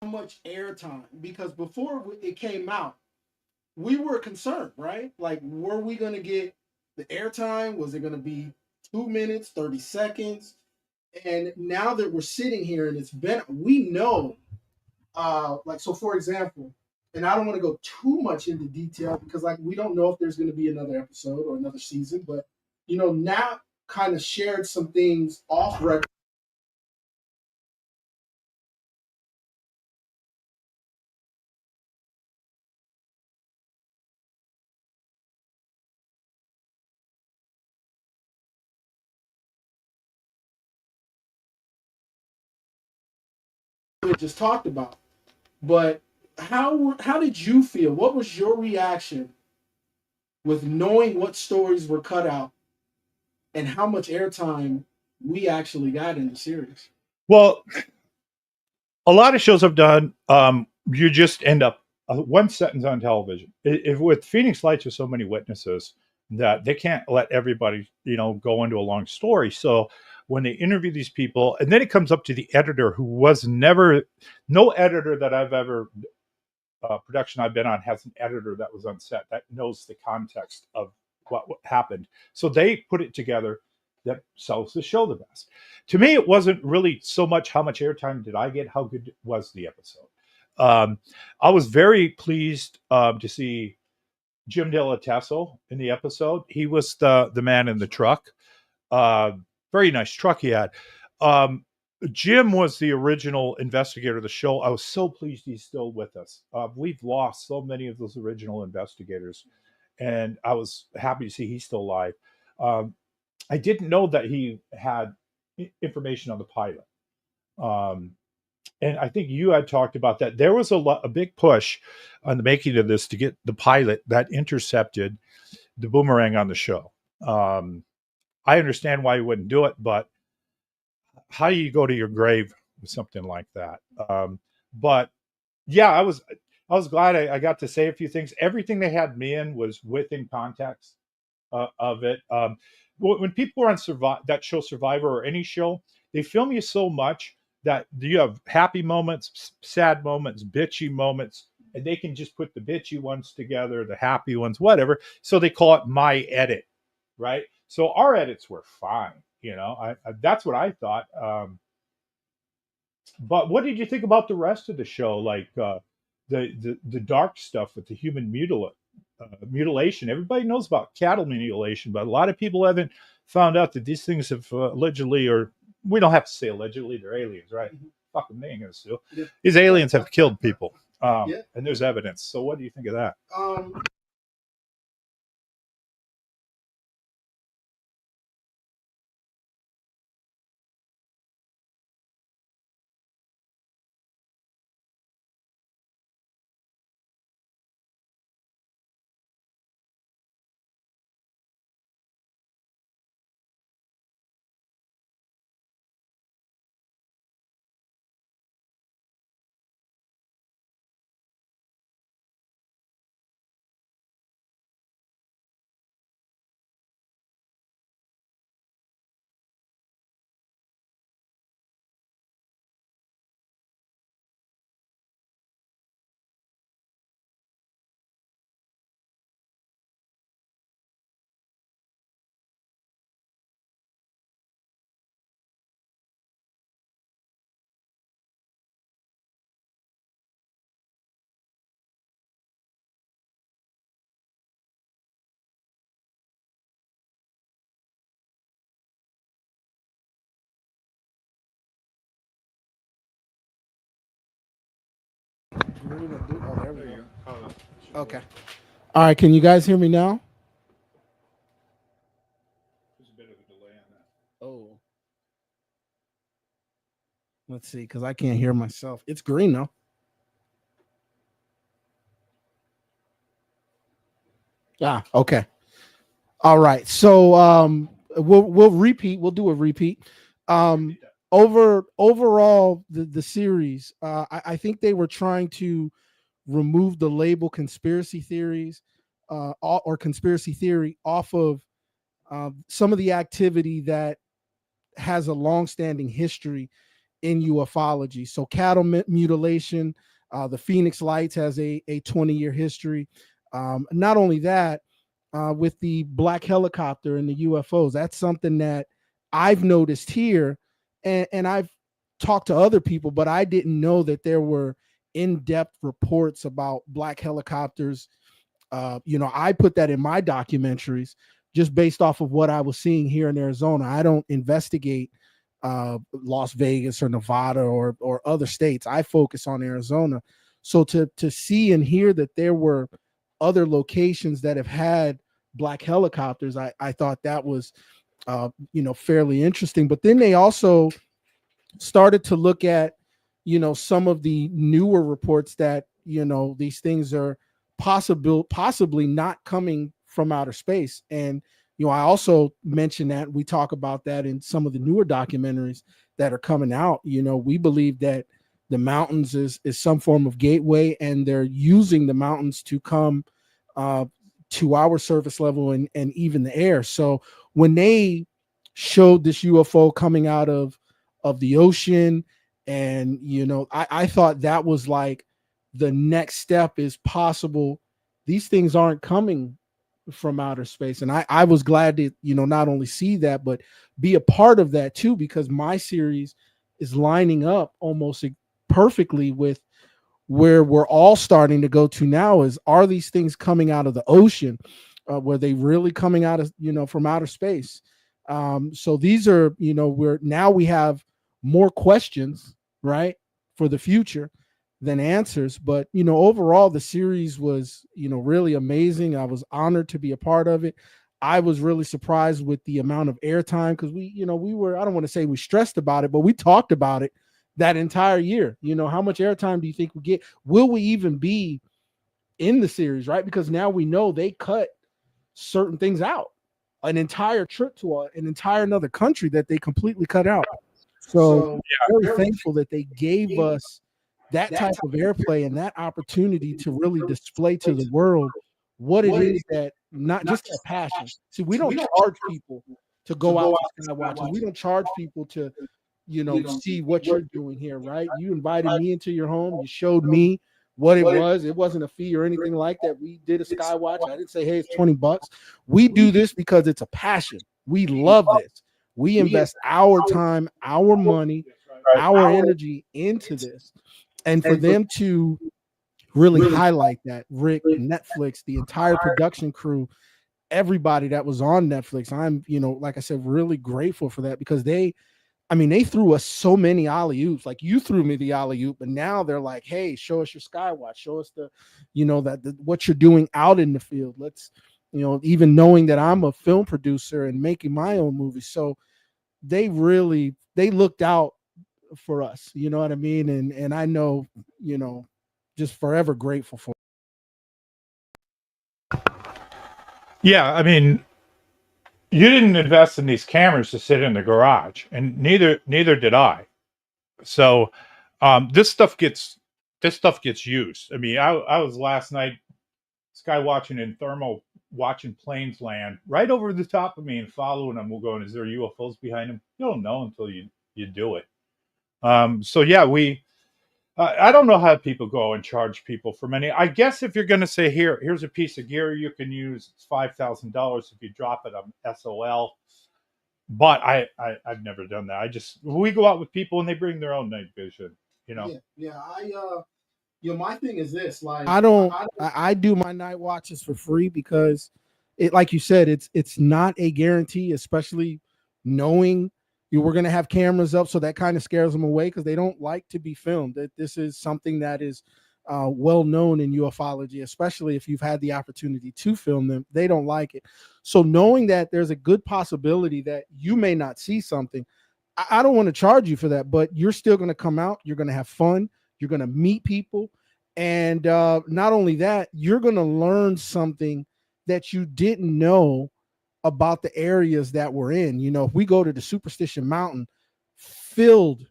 How much airtime? Because before it came out, we were concerned, right? Like, were we going to get the airtime? Was it going to be 2 minutes, 30 seconds? And now that we're sitting here and we know, so for example, and I don't want to go too much into detail because we don't know if there's going to be another episode or another season, but now kind of shared some things off record. We just talked about, but how did you feel? What was your reaction with knowing what stories were cut out and how much airtime we actually got in the series? Well, a lot of shows I've done, you just end up one sentence on television. With Phoenix Lights, there's so many witnesses that they can't let everybody, go into a long story. So when they interview these people, and then it comes up to the editor, who was no editor that I've ever production I've been on has an editor that was on set that knows the context of what happened. So they put it together that sells the show the best. To me, it wasn't really so much how much airtime did I get, how good was the episode. I was very pleased to see Jim De La Tesso in the episode. He was the man in the truck. Very nice truck he had. Jim was the original investigator of the show. I was so pleased he's still with us. We've lost so many of those original investigators, and I was happy to see he's still alive. I didn't know that he had information on the pilot. and I think you had talked about that. There was a big push on the making of this to get the pilot that intercepted the boomerang on the show. I understand why you wouldn't do it, but how do you go to your grave with something like that? But yeah, I was glad I got to say a few things. Everything they had me in was within context of it. When people are on that show Survivor or any show, they film you so much that you have happy moments, sad moments, bitchy moments, and they can just put the bitchy ones together, the happy ones, whatever. So they call it my edit, right? So our edits were fine. That's what I thought. But what did you think about the rest of the show? Like the dark stuff with the human mutilation. Everybody knows about cattle mutilation, but a lot of people haven't found out that these things have allegedly, or we don't have to say allegedly, they're aliens, right? Fuck them, they ain't gonna sue. Yeah. These aliens have killed people, and there's evidence. So what do you think of that? Oh, there we go. Okay. All right. Can you guys hear me now? There's a bit of a delay on that. Oh. Let's see, because I can't hear myself. It's green though. Ah, okay. All right. So we'll repeat. We'll do a repeat. Overall the series, I think they were trying to remove the label conspiracy theories or conspiracy theory off of some of the activity that has a long-standing history in ufology. So cattle mutilation, the Phoenix Lights has a 20-year history. Not only that, with the black helicopter and the UFOs, that's something that I've noticed here, and I've talked to other people, but I didn't know that there were in-depth reports about black helicopters. I put that in my documentaries just based off of what I was seeing here in Arizona. I don't investigate Las Vegas or Nevada or other states. I focus on Arizona. So to see and hear that there were other locations that have had black helicopters, I thought that was fairly interesting. But then they also started to look at some of the newer reports that these things are possibly not coming from outer space. And I also mentioned that we talk about that in some of the newer documentaries that are coming out. We believe that the mountains is some form of gateway, and they're using the mountains to come to our surface level and even the air. So when they showed this UFO coming out of the ocean, and I thought that was like the next step is possible. These things aren't coming from outer space, and I was glad to not only see that but be a part of that too, because my series is lining up almost perfectly with where we're all starting to go to now. Are these things coming out of the ocean? Were they really coming out of from outer space? So these are we have more questions, right, for the future than answers. But overall the series was really amazing. I was honored to be a part of it. I was really surprised with the amount of airtime, because we were, I don't want to say we stressed about it, but we talked about it that entire year. You know, how much airtime do you think we get? Will we even be in the series, right? Because now we know they cut certain things out, an entire trip to an entire another country that they completely cut out. So very thankful that they gave us that type of airplay and that opportunity to really display to the world what it is, that not just a passion. See, we don't charge people to go out to Skywatch, and we don't charge people to, you know, see what you're doing here, right? You invited me into your home, you showed me what it was. It wasn't a fee or anything like that. We did a Skywatch. I didn't say, hey, it's $20. We do this because it's a passion. We love this. We invest our time, our money, our energy into this. And for them to really highlight that, Rick, Netflix, the entire production crew, everybody that was on Netflix, I'm, you know, like I said, really grateful for that, because they threw us so many alley-oops. Like, you threw me the alley-oop, but now they're like, hey, show us your Skywatch, show us the, you know, what you're doing out in the field. Let's, you know, even knowing that I'm a film producer and making my own movies. So they looked out for us, you know what I mean? And I know, you know, just forever grateful for it. Yeah, I mean, you didn't invest in these cameras to sit in the garage, and neither did I. So this stuff gets used. I mean, I was last night sky watching in thermal, watching planes land right over the top of me and following them. We're going, is there UFOs behind them? You don't know until you do it. So yeah, I don't know how people go and charge people for money. I guess if you're going to say, here's a piece of gear you can use, it's $5,000 if you drop it on SOL. But I've never done that. We go out with people and they bring their own night vision, you know? You know, my thing is this, like, I do my night watches for free because it, like you said, it's not a guarantee, especially knowing we're going to have cameras up. So that kind of scares them away, because they don't like to be filmed. That this is something that is well known in ufology, especially if you've had the opportunity to film them. They don't like it. So knowing that there's a good possibility that you may not see something, I don't want to charge you for that, but you're still going to come out. You're going to have fun. You're going to meet people. And not only that, you're going to learn something that you didn't know about the areas that we're in. You know, if we go to the Superstition Mountain, filled,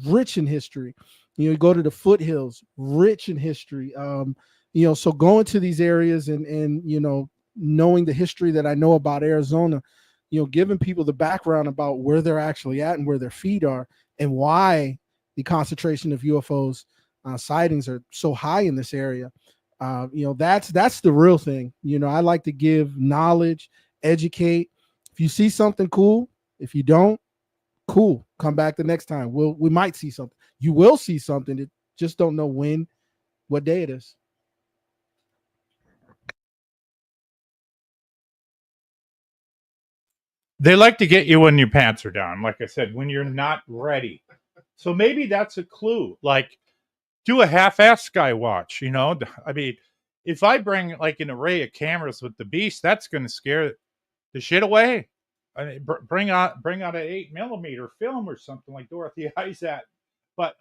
rich in history, you go to the foothills, rich in history. You know, so going to these areas and, you know, knowing the history that I know about Arizona, you know, giving people the background about where they're actually at and where their feet are and why the concentration of UFOs sightings are so high in this area. You know, that's the real thing. You know, I like to give knowledge, educate. If you see something, cool. If you don't, cool. Come back the next time. We might see something. You will see something. It just don't know when, what day it is. They like to get you when your pants are down. Like I said, when you're not ready. So maybe that's a clue. Like, do a half-ass Skywatch, you know? I mean, if I bring like an array of cameras with the beast, that's going to scare the shit away. I mean, bring out an 8mm film or something like Dorothy Eyes at. But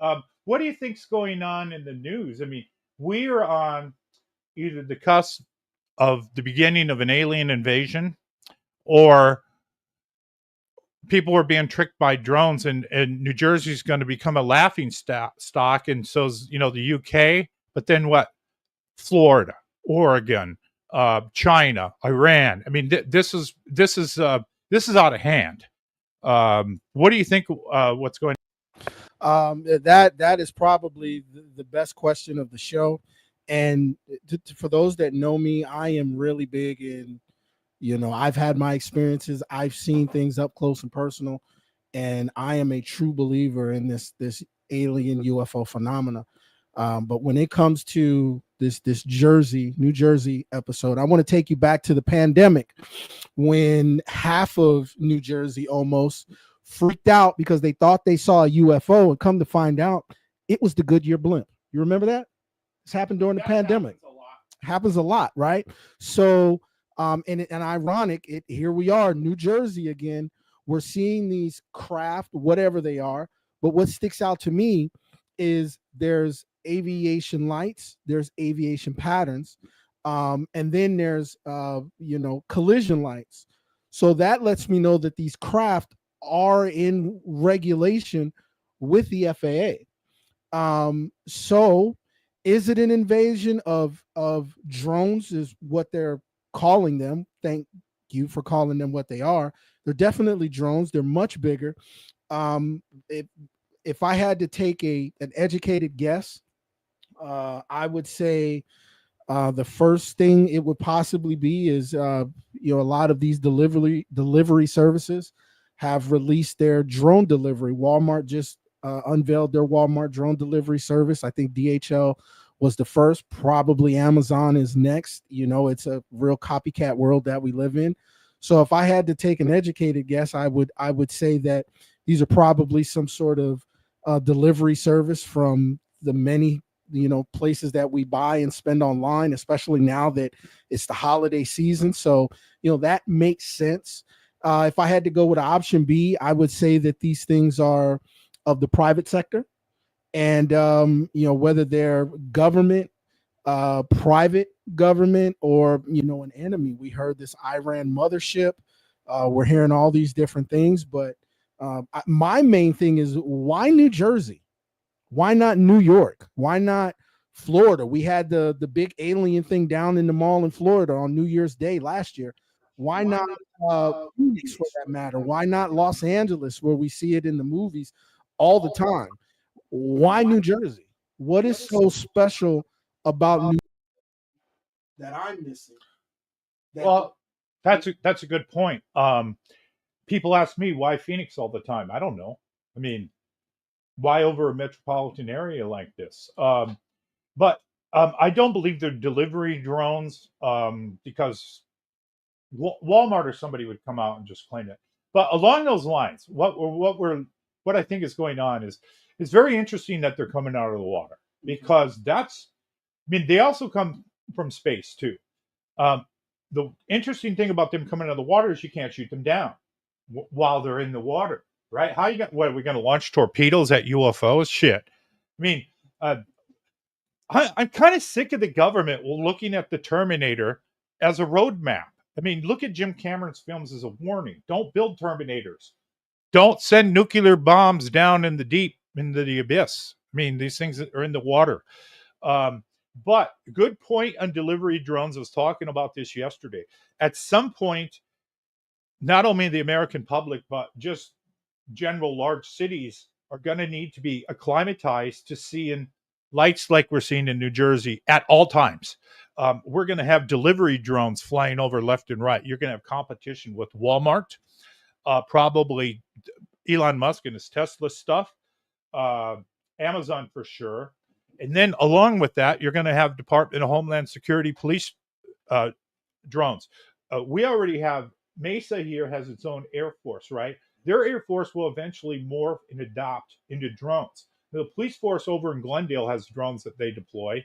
what do you think's going on in the news? I mean, we are on either the cusp of the beginning of an alien invasion, or people are being tricked by drones, and New Jersey's going to become a laughing stock, and so's, you know, the UK. But then what? Florida, Oregon, China, Iran. I mean, this is out of hand. What do you think? What's going on? That is probably the best question of the show. And for those that know me, I am really big in, you know, I've had my experiences. I've seen things up close and personal, and I am a true believer in this alien UFO phenomena. But when it comes to this New Jersey episode, I want to take you back to the pandemic, when half of New Jersey almost freaked out because they thought they saw a UFO, and come to find out it was the Goodyear blimp. You remember that? This happened during the pandemic. Happens a lot, right? So and ironic, here we are, New Jersey again. We're seeing these craft, whatever they are, But what sticks out to me is there's aviation lights, there's aviation patterns, and then there's collision lights. So that lets me know that these craft are in regulation with the FAA. So is it an invasion of drones, is what they're calling them? Thank you for calling them what they are. They're definitely drones. They're much bigger. Um, if I had to take an educated guess, I would say the first thing it would possibly be is a lot of these delivery services have released their drone delivery. Walmart just unveiled their Walmart drone delivery service. I think DHL was the first. Probably Amazon is next. It's a real copycat world that we live in. So if I had to take an educated guess, I would say that these are probably some sort of delivery service from the many places that we buy and spend online, especially now that it's the holiday season. So that makes sense. If I had to go with option B, I would say that these things are of the private sector, and whether they're government, private government, or an enemy. We heard this Iran mothership. We're hearing all these different things, but my main thing is, why New Jersey? Why not New York? Why not Florida? We had the big alien thing down in the mall in Florida on New Year's Day last year. Why not Phoenix, for that matter? Why not Los Angeles, where we see it in the movies all the time? Why New Jersey? What is so special about New that I'm missing? Well, that's a good point. People ask me why Phoenix all the time. I don't know. I mean, why over a metropolitan area like this? But I don't believe they're delivery drones, because Walmart or somebody would come out and just claim it. But along those lines, what I think is going on is it's very interesting that they're coming out of the water, because they also come from space too. The interesting thing about them coming out of the water is you can't shoot them down while they're in the water, right? What are we going to launch torpedoes at UFOs? Shit. I mean, I'm kind of sick of the government looking at the Terminator as a roadmap. I mean, look at Jim Cameron's films as a warning. Don't build Terminators. Don't send nuclear bombs down in the deep, into the abyss. I mean, these things are in the water. But good point on delivery drones. I was talking about this yesterday. At some point, not only the American public, but just general large cities are going to need to be acclimatized to seeing lights like we're seeing in New Jersey at all times. We're going to have delivery drones flying over left and right. You're going to have competition with Walmart, probably Elon Musk and his Tesla stuff, Amazon for sure. And then along with that, you're going to have Department of Homeland Security police drones. We already have Mesa here has its own Air Force, right? Their Air Force will eventually morph and adopt into drones. The police force over in Glendale has drones that they deploy.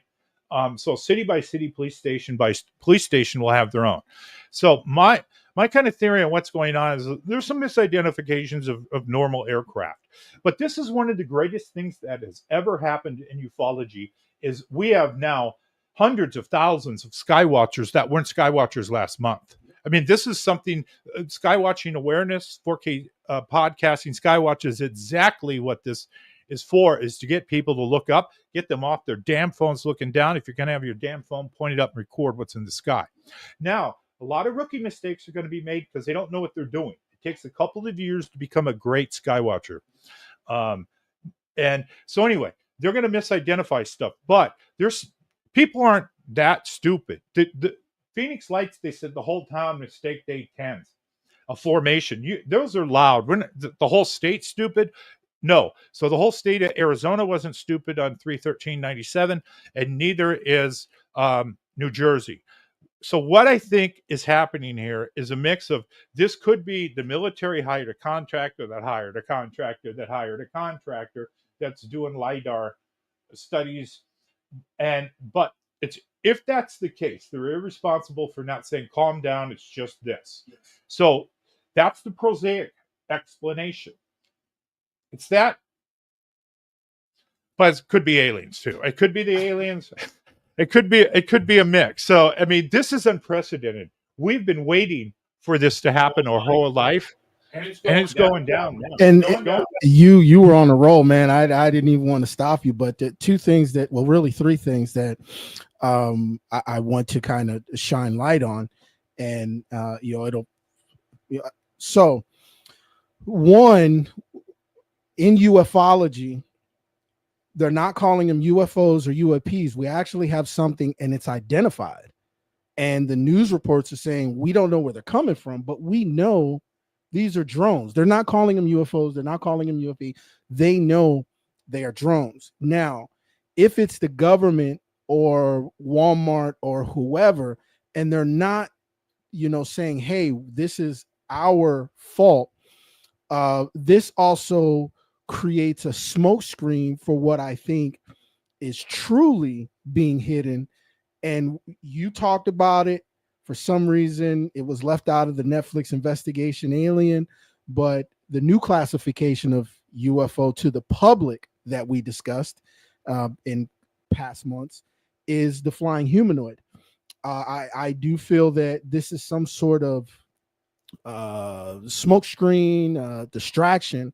So city by city, police station by police station will have their own. So my kind of theory on what's going on is there's some misidentifications of normal aircraft. But this is one of the greatest things that has ever happened in ufology is we have now hundreds of thousands of Skywatchers that weren't Skywatchers last month. I mean, this is something, Skywatching awareness, 4K podcasting, Skywatch is exactly what this is for, is to get people to look up, get them off their damn phones looking down. If you're going to have your damn phone pointed up and record what's in the sky. Now, a lot of rookie mistakes are going to be made because they don't know what they're doing. It takes a couple of years to become a great Skywatcher. And so anyway, they're going to misidentify stuff, but people aren't that stupid. The Phoenix Lights, they said the whole town mistaked 810s, a formation. Those are loud. The whole state stupid? No. So the whole state of Arizona wasn't stupid on 3/13/97, and neither is New Jersey. So what I think is happening here is a mix of, this could be the military hired a contractor that hired a contractor that hired a contractor that's doing LiDAR studies. But if that's the case, they're irresponsible for not saying, calm down, it's just this. Yes. So that's the prosaic explanation. It's that but it could be aliens too. It could be the aliens. It could be a mix. So I mean, this is unprecedented. We've been waiting for this to happen our whole life, and it's going down now. And you were on a roll, man. I didn't even want to stop you, but the two things that, well, really three things that I want to kind of shine light on, and so one, in ufology, they're not calling them UFOs or UAPs. We actually have something, and it's identified. And the news reports are saying we don't know where they're coming from, but we know these are drones. They're not calling them UFOs. They're not calling them UAP. They know they are drones. Now, if it's the government or Walmart or whoever, and they're not, saying, hey, this is our fault, this also creates a smokescreen for what I think is truly being hidden. And you talked about it. For some reason, it was left out of the Netflix investigation Alien, but the new classification of UFO to the public that we discussed in past months is the flying humanoid. I do feel that this is some sort of smokescreen, distraction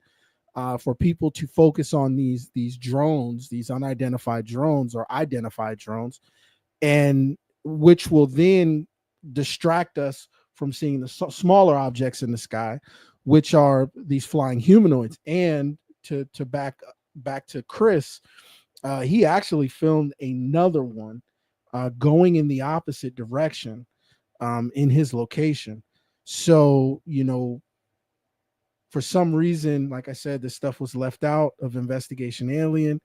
for people to focus on these drones, these unidentified drones or identified drones, and which will then distract us from seeing the smaller objects in the sky, which are these flying humanoids. And to back to Chris, he actually filmed another one going in the opposite direction in his location. So, for some reason, like I said, this stuff was left out of Investigation Alien.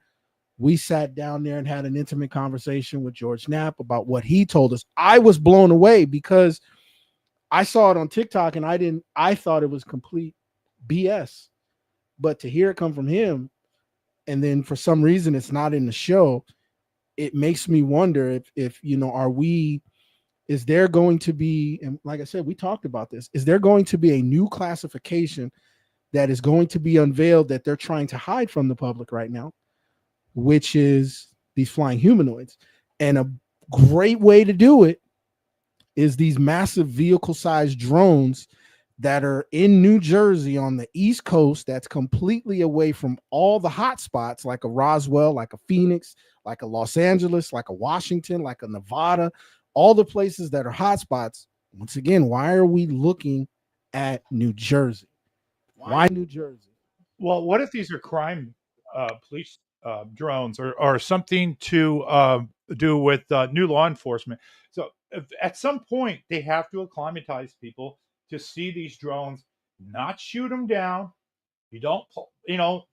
We sat down there and had an intimate conversation with George Knapp about what he told us. I was blown away because I saw it on TikTok and I thought it was complete BS. But to hear it come from him, and then for some reason it's not in the show, it makes me wonder if is there going to be, and like I said, we talked about this, is there going to be a new classification that is going to be unveiled that they're trying to hide from the public right now, which is these flying humanoids? And a great way to do it is these massive vehicle-sized drones that are in New Jersey on the East Coast, that's completely away from all the hot spots, like a Roswell, like a Phoenix, like a Los Angeles, like a Washington, like a Nevada, all the places that are hot spots. Once again, why are we looking at New Jersey? Why New Jersey? Well, what if these are crime police drones or something to do with new law enforcement? So at some point, they have to acclimatize people to see these drones, not shoot them down. You don't,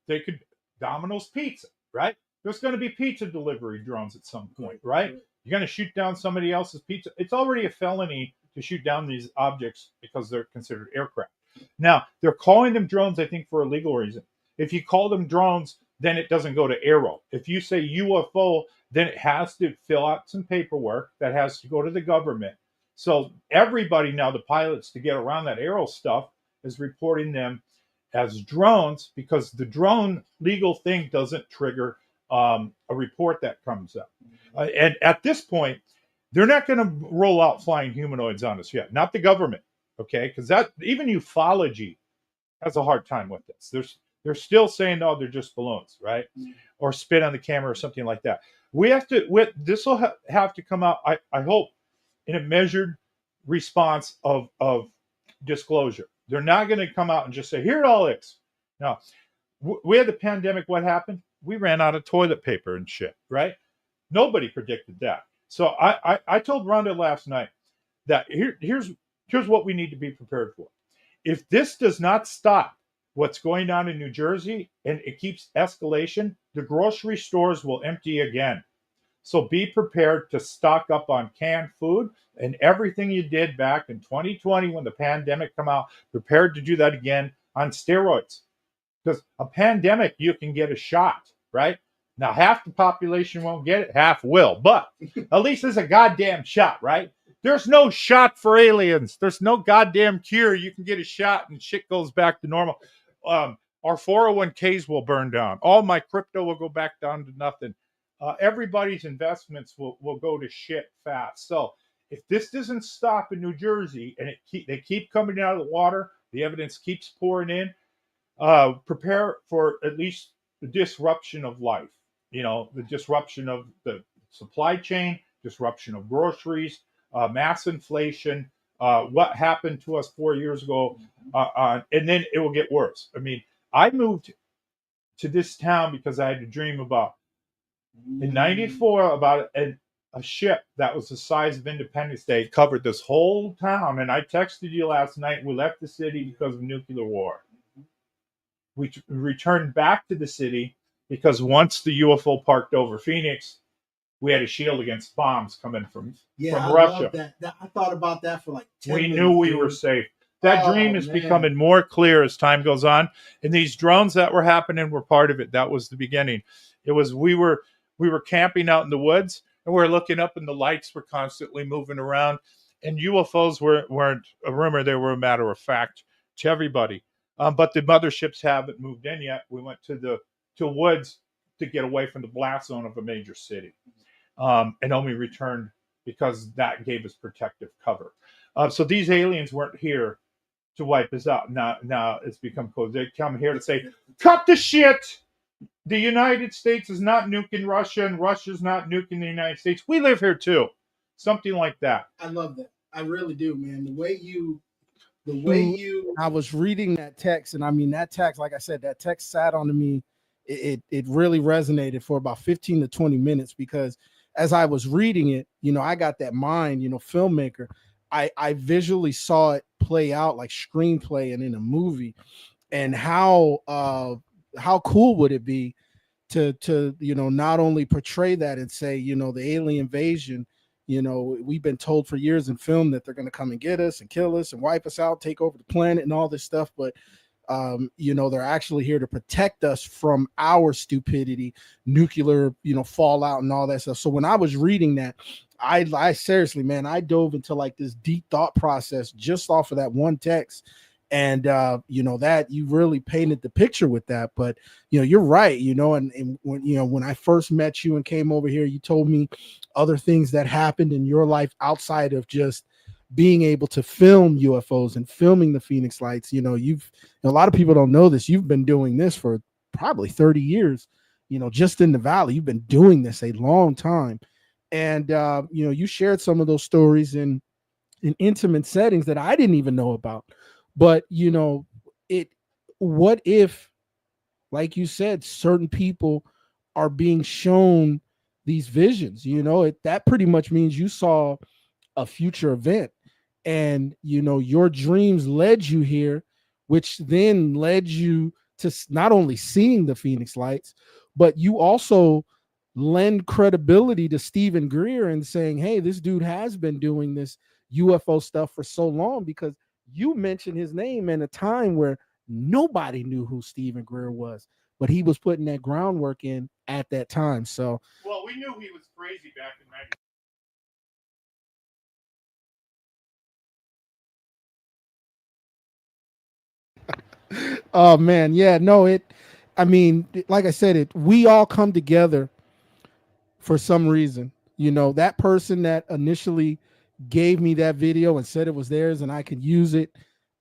they could Domino's Pizza, right? There's going to be pizza delivery drones at some point, right? You're going to shoot down somebody else's pizza. It's already a felony to shoot down these objects because they're considered aircraft. Now, they're calling them drones, I think, for a legal reason. If you call them drones, then it doesn't go to Aero. If you say UFO, then it has to fill out some paperwork that has to go to the government. So everybody now, the pilots, to get around that Aero stuff, is reporting them as drones because the drone legal thing doesn't trigger a report that comes up. And at this point, they're not going to roll out flying humanoids on us yet. Not the government, okay? Because that even ufology has a hard time with this. They're still saying, no, they're just balloons, right? Or spit on the camera or something like that. This will have to come out, I hope, in a measured response of disclosure. They're not going to come out and just say, here it all is. No. We had the pandemic. What happened? We ran out of toilet paper and shit, right? Nobody predicted that. So I told Rhonda last night that here's what we need to be prepared for. If this does not stop what's going on in New Jersey and it keeps escalation, the grocery stores will empty again. So be prepared to stock up on canned food and everything you did back in 2020 when the pandemic came out, prepared to do that again on steroids. Because a pandemic, you can get a shot, right? Now, half the population won't get it, half will. But at least there's a goddamn shot, right? There's no shot for aliens. There's no goddamn cure. You can get a shot and shit goes back to normal. our 401ks will burn down. All my crypto will go back down to nothing. Everybody's investments will go to shit fast. So if this doesn't stop in New Jersey and they keep coming out of the water, the evidence keeps pouring in, prepare for at least the disruption of life. The disruption of the supply chain, disruption of groceries, mass inflation, what happened to us 4 years ago, and then it will get worse. I mean, I moved to this town because I had a dream about, in '94, about a ship that was the size of Independence Day covered this whole town. And I texted you last night. We left the city because of nuclear war. We returned back to the city because once the UFO parked over Phoenix, we had a shield against bombs coming from Russia. I thought about that for like 10 We minutes, knew we were safe. That dream is becoming more clear as time goes on. And these drones that were happening were part of it. That was the beginning. It was we were camping out in the woods, and we were looking up, and the lights were constantly moving around. And UFOs weren't a rumor; they were a matter of fact to everybody. But the motherships haven't moved in yet. We went to woods to get away from the blast zone of a major city, and only returned because that gave us protective cover. So these aliens weren't here to wipe us out. Now it's become cool. They come here to say, cut the shit. The United States is not nuking Russia, and Russia's not nuking the United States. We live here too. Something like that. I love that. I really do, man. The way you I was reading that text, and I mean that text, like I said, that text sat on me. It really resonated for about 15 to 20 minutes, because as I was reading it, I got that mind, filmmaker. I visually saw it play out like screenplay and in a movie, and how cool would it be to not only portray that and say, the alien invasion, we've been told for years in film that they're going to come and get us and kill us and wipe us out, take over the planet and all this stuff, but they're actually here to protect us from our stupidity, nuclear, fallout and all that stuff. So when I was reading that, I seriously, man, I dove into like this deep thought process just off of that one text. And that you really painted the picture with that. But you're right, and when I first met you and came over here, you told me other things that happened in your life outside of just being able to film UFOs and filming the Phoenix Lights. A lot of people don't know this. You've been doing this for probably 30 years, just in the Valley. You've been doing this a long time. And you shared some of those stories in intimate settings that I didn't even know about. But, what if, like you said, certain people are being shown these visions? That pretty much means you saw a future event, and, your dreams led you here, which then led you to not only seeing the Phoenix Lights, but you also lend credibility to Stephen Greer and saying, hey, this dude has been doing this UFO stuff for so long, because you mentioned his name in a time where nobody knew who Stephen Greer was, but he was putting that groundwork in at that time. So, well, we knew he was crazy back in '90. Oh man, yeah, no, like I said, we all come together for some reason. That person that initially gave me that video and said it was theirs and I could use it,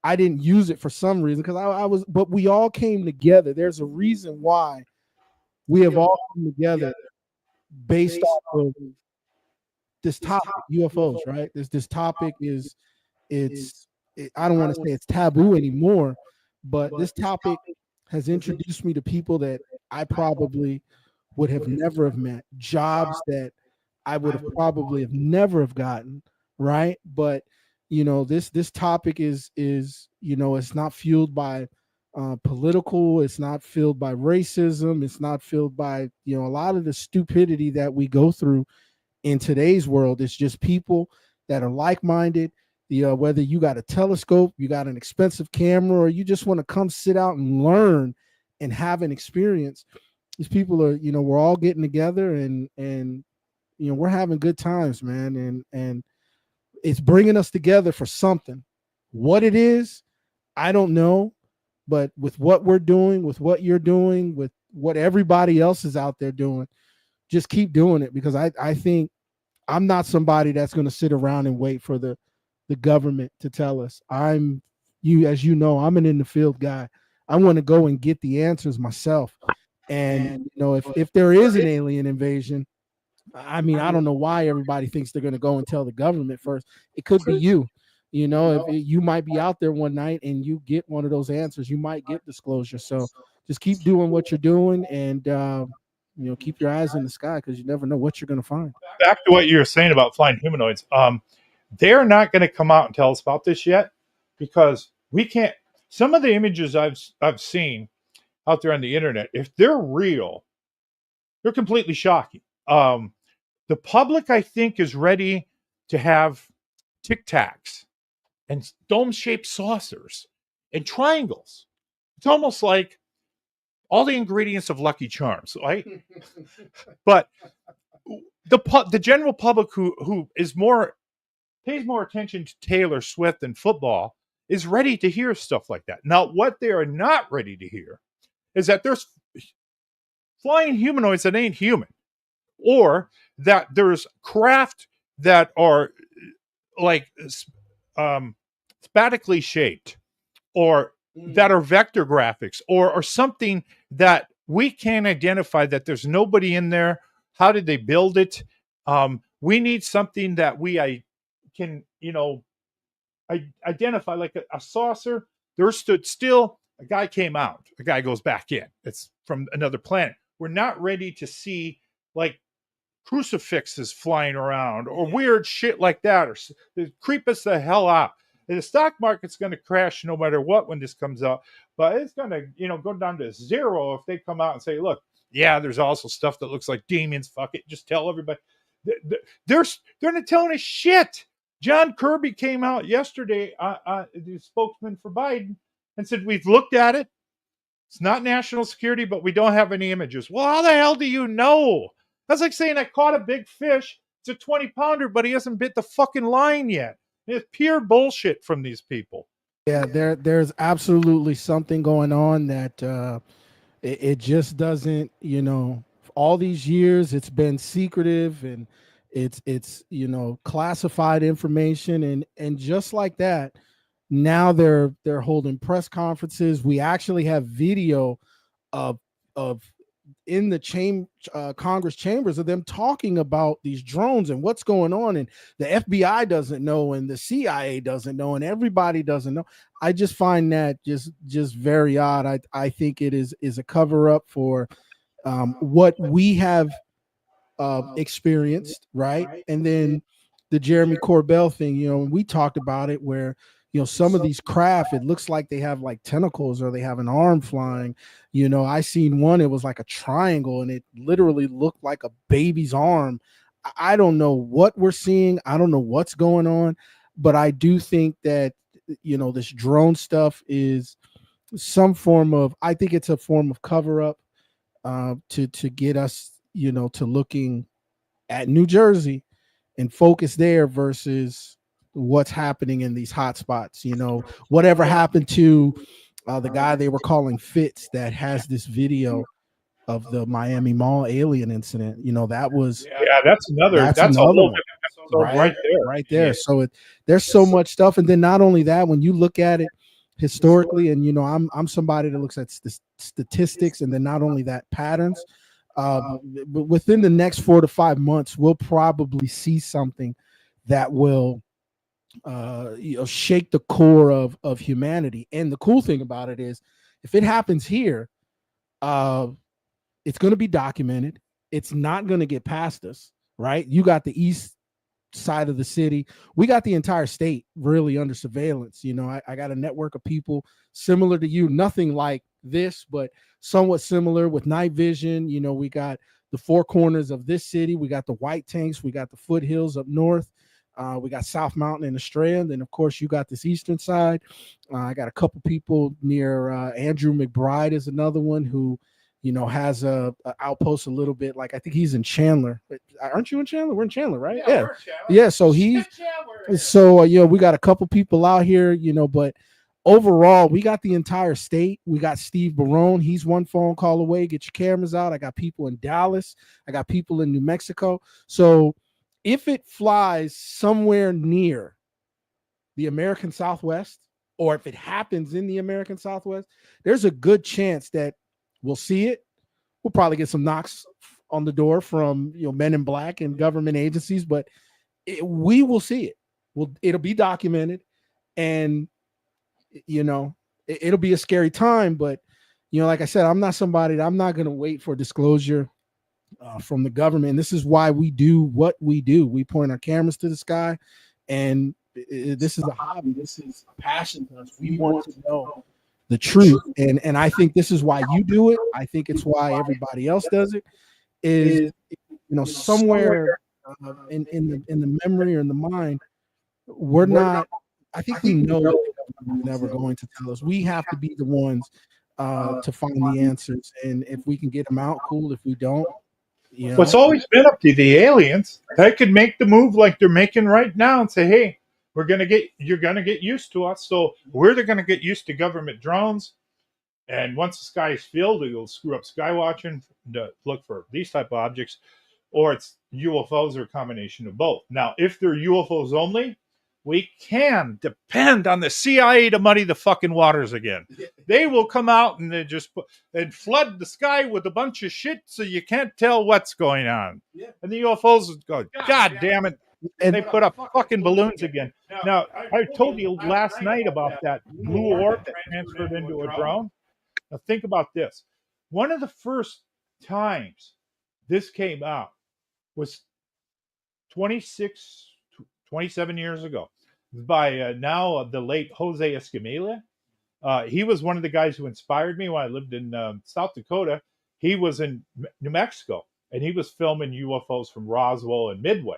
I didn't use it for some reason, because but we all came together. There's a reason why we have all come together based off of this topic, UFOs, right? This topic I don't want to say it's taboo anymore, but this topic has introduced me to people that I probably would have never have met, jobs that I would have probably have never have gotten, right? But this topic is it's not fueled by political, it's not fueled by racism, it's not fueled by a lot of the stupidity that we go through in today's world. It's just people that are like-minded. Whether you got a telescope, you got an expensive camera, or you just want to come sit out and learn and have an experience, these people are, we're all getting together and we're having good times, man. And it's bringing us together for something. What it is, I don't know, But with what we're doing, with what you're doing, with what everybody else is out there doing, just keep doing it, because I think I'm not somebody that's going to sit around and wait for the government to tell us. As you know, I'm an in the field guy. I want to go and get the answers myself. And if there is an alien invasion, I mean, I don't know why everybody thinks they're going to go and tell the government first. It could be you. You might be out there one night and you get one of those answers. You might get disclosure. So just keep doing what you're doing, and keep your eyes in the sky, because you never know what you're going to find. Back to what you were saying about flying humanoids. They're not going to come out and tell us about this yet, because we can't. Some of the images I've seen out there on the internet, if they're real, they're completely shocking. The public, I think, is ready to have Tic Tacs and dome-shaped saucers and triangles. It's almost like all the ingredients of Lucky Charms, right? But the general public who pays more attention to Taylor Swift and football is ready to hear stuff like that. Now, what they are not ready to hear is that there's flying humanoids that ain't human, or that there's craft that are like spatically shaped, or that are vector graphics, or something that we can't identify, that there's nobody in there. How did they build it? We need something that we can, identify, like a saucer. There stood still, a guy came out, a guy goes back in. It's from another planet. We're not ready to see like crucifixes flying around or weird shit like that, or creep us the hell out. And the stock market's going to crash no matter what when this comes out, but it's going to, go down to zero if they come out and say, look, yeah, there's also stuff that looks like demons. Fuck it. Just tell everybody. They're not telling us shit. John Kirby came out yesterday, the spokesman for Biden, and said, we've looked at it. It's not national security, but we don't have any images. Well, how the hell do you know? That's like saying I caught a big fish. It's a 20-pounder, but he hasn't bit the fucking line yet. It's pure bullshit from these people. Yeah, there's absolutely something going on that it just doesn't, all these years it's been secretive, and it's classified information, and just like that, now they're holding press conferences. We actually have video of in the Congress chambers of them talking about these drones and what's going on, and the FBI doesn't know, and the CIA doesn't know, and everybody doesn't know. I just find that just very odd. I think it is a cover up for what we have experienced, right? And then the Jeremy Corbell thing, we talked about it, where some of these craft, it looks like they have like tentacles, or they have an arm flying. I seen one, it was like a triangle, and it literally looked like a baby's arm. I don't know what we're seeing. I don't know what's going on, but I do think that, this drone stuff is some form of, I think it's a form of cover up to get us, to looking at New Jersey and focus there versus what's happening in these hot spots. Whatever happened to the guy they were calling Fitz, that has this video of the Miami Mall alien incident. That was that's another one. Right there. So there's so much stuff, and then not only that, when you look at it historically, and I'm somebody that looks at statistics, and then not only that, patterns. But within the next 4 to 5 months, we'll probably see something that will shake the core of humanity. And the cool thing about it is, if it happens here, it's going to be documented. It's not going to get past us, right? You got the east side of the city. We got the entire state really under surveillance. I got a network of people similar to you, nothing like this, but somewhat similar, with night vision. We got the four corners of this city. We got the white tanks. We got the foothills up north. We got South Mountain and Strand, and of course you got this eastern side. I got a couple people near Andrew McBride is another one who, has a outpost a little bit. Like, I think he's in Chandler. Aren't you in Chandler? We're in Chandler, right? Yeah. So we got a couple people out here, but overall, we got the entire state. We got Steve Barone. He's one phone call away. Get your cameras out. I got people in Dallas. I got people in New Mexico. So if it flies somewhere near the American Southwest, or if it happens in the American Southwest, there's a good chance that we'll see it. We'll probably get some knocks on the door from men in black and government agencies, but we will see it. It'll be documented, and it'll be a scary time. But like I said, I'm not somebody that I'm not going to wait for disclosure from the government. This is why we do what we do. We point our cameras to the sky, and this is a hobby. This is a passion for us. We want to know the truth, and I think this is why you do it. I think it's why everybody else does it. Is somewhere in the memory or in the mind, we're not. I think we know that they're never going to tell us. We have to be the ones to find the answers, and if we can get them out, cool. If we don't, Well, it's always been up to the aliens. They could make the move like they're making right now and say, "Hey, you're gonna get used to us." So we're going to get used to government drones, and once the sky is filled, you'll screw up skywatching to look for these type of objects, or it's UFOs or a combination of both. Now, if they're UFOs only, we can depend on the CIA to muddy the fucking waters again. They will come out and they just flood the sky with a bunch of shit so you can't tell what's going on. Yeah. And the UFOs go, God damn it. And they put up fucking balloons again. Now, I told you last night about that blue orb that transferred into a drone. Now, think about this. One of the first times this came out was 27 years ago by now the late Jose Escamilla. He was one of the guys who inspired me when I lived in South Dakota. He was in New Mexico, and he was filming UFOs from Roswell and Midway.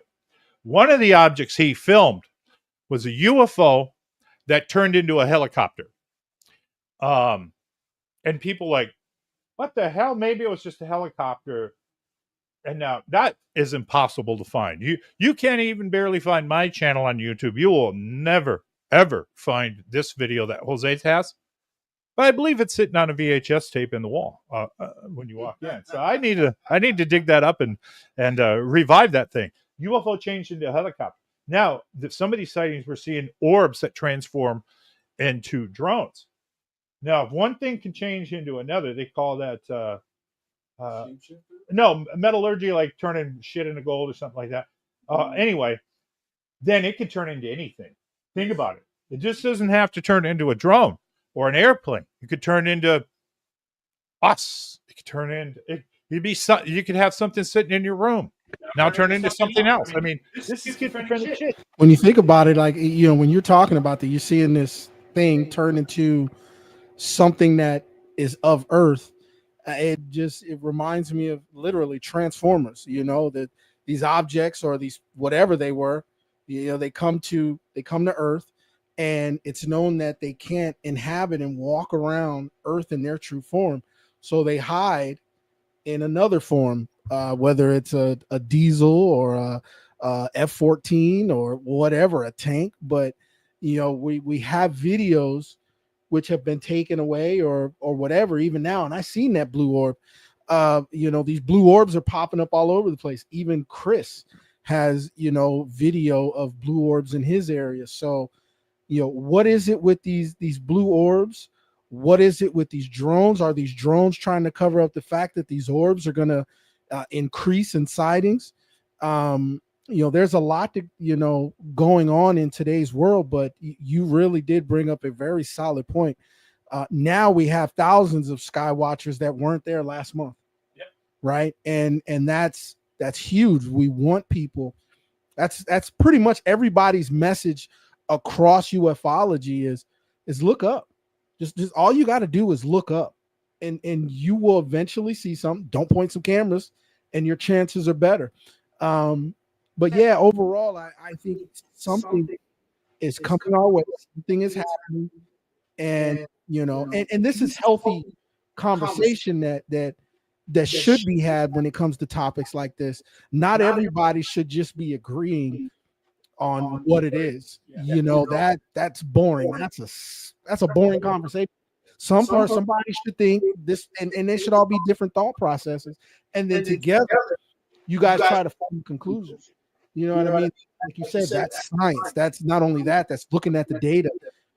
One of the objects he filmed was a UFO that turned into a helicopter. And people like, what the hell? Maybe it was just a helicopter. And now that is impossible to find. You can't even barely find my channel on YouTube. You will never, ever find this video that Jose has. But I believe it's sitting on a VHS tape in the wall when you walk in. So I need to dig that up and revive that thing. UFO changed into a helicopter. Now, some of these sightings, we're seeing orbs that transform into drones. Now, if one thing can change into another, they call that metallurgy, like turning shit into gold or something like that. Anyway, then it can turn into anything. Think about it. It just doesn't have to turn into a drone or an airplane. It could turn into us. It could turn into it. You could have something sitting in your room now turn into something else. I mean, this is schizophrenic shit. When you think about it, like when you're talking about that, you're seeing this thing turn into something that is of Earth. It reminds me of literally Transformers. That these objects or these whatever they were, they come to Earth, and it's known that they can't inhabit and walk around Earth in their true form, so they hide in another form, whether it's a diesel or a F-14 or whatever, a tank. But we have videos which have been taken away or whatever even now, and I've seen that blue orb. These blue orbs are popping up all over the place. Even Chris has video of blue orbs in his area. So what is it with these blue orbs? What is it with these drones? Are these drones trying to cover up the fact that these orbs are going to increase in sightings? There's a lot to, going on in today's world, but you really did bring up a very solid point. Now we have thousands of sky watchers that weren't there last month. Yep. Right. And that's huge. We want people. That's pretty much everybody's message across ufology is look up. Just all you got to do is look up, and you will eventually see something. Don't point some cameras, and your chances are better. But yeah, overall, I think something is coming our way. Something is happening, and and this is healthy conversation that should be had when it comes to topics like this. Not everybody should just be agreeing on what it is. You know, that's boring. That's a boring conversation. Somebody should think this, and they should all be different thought processes, and then together you guys try to find a conclusion. You know what I mean? Like you said, that's science. That's not only that, that's looking at the data.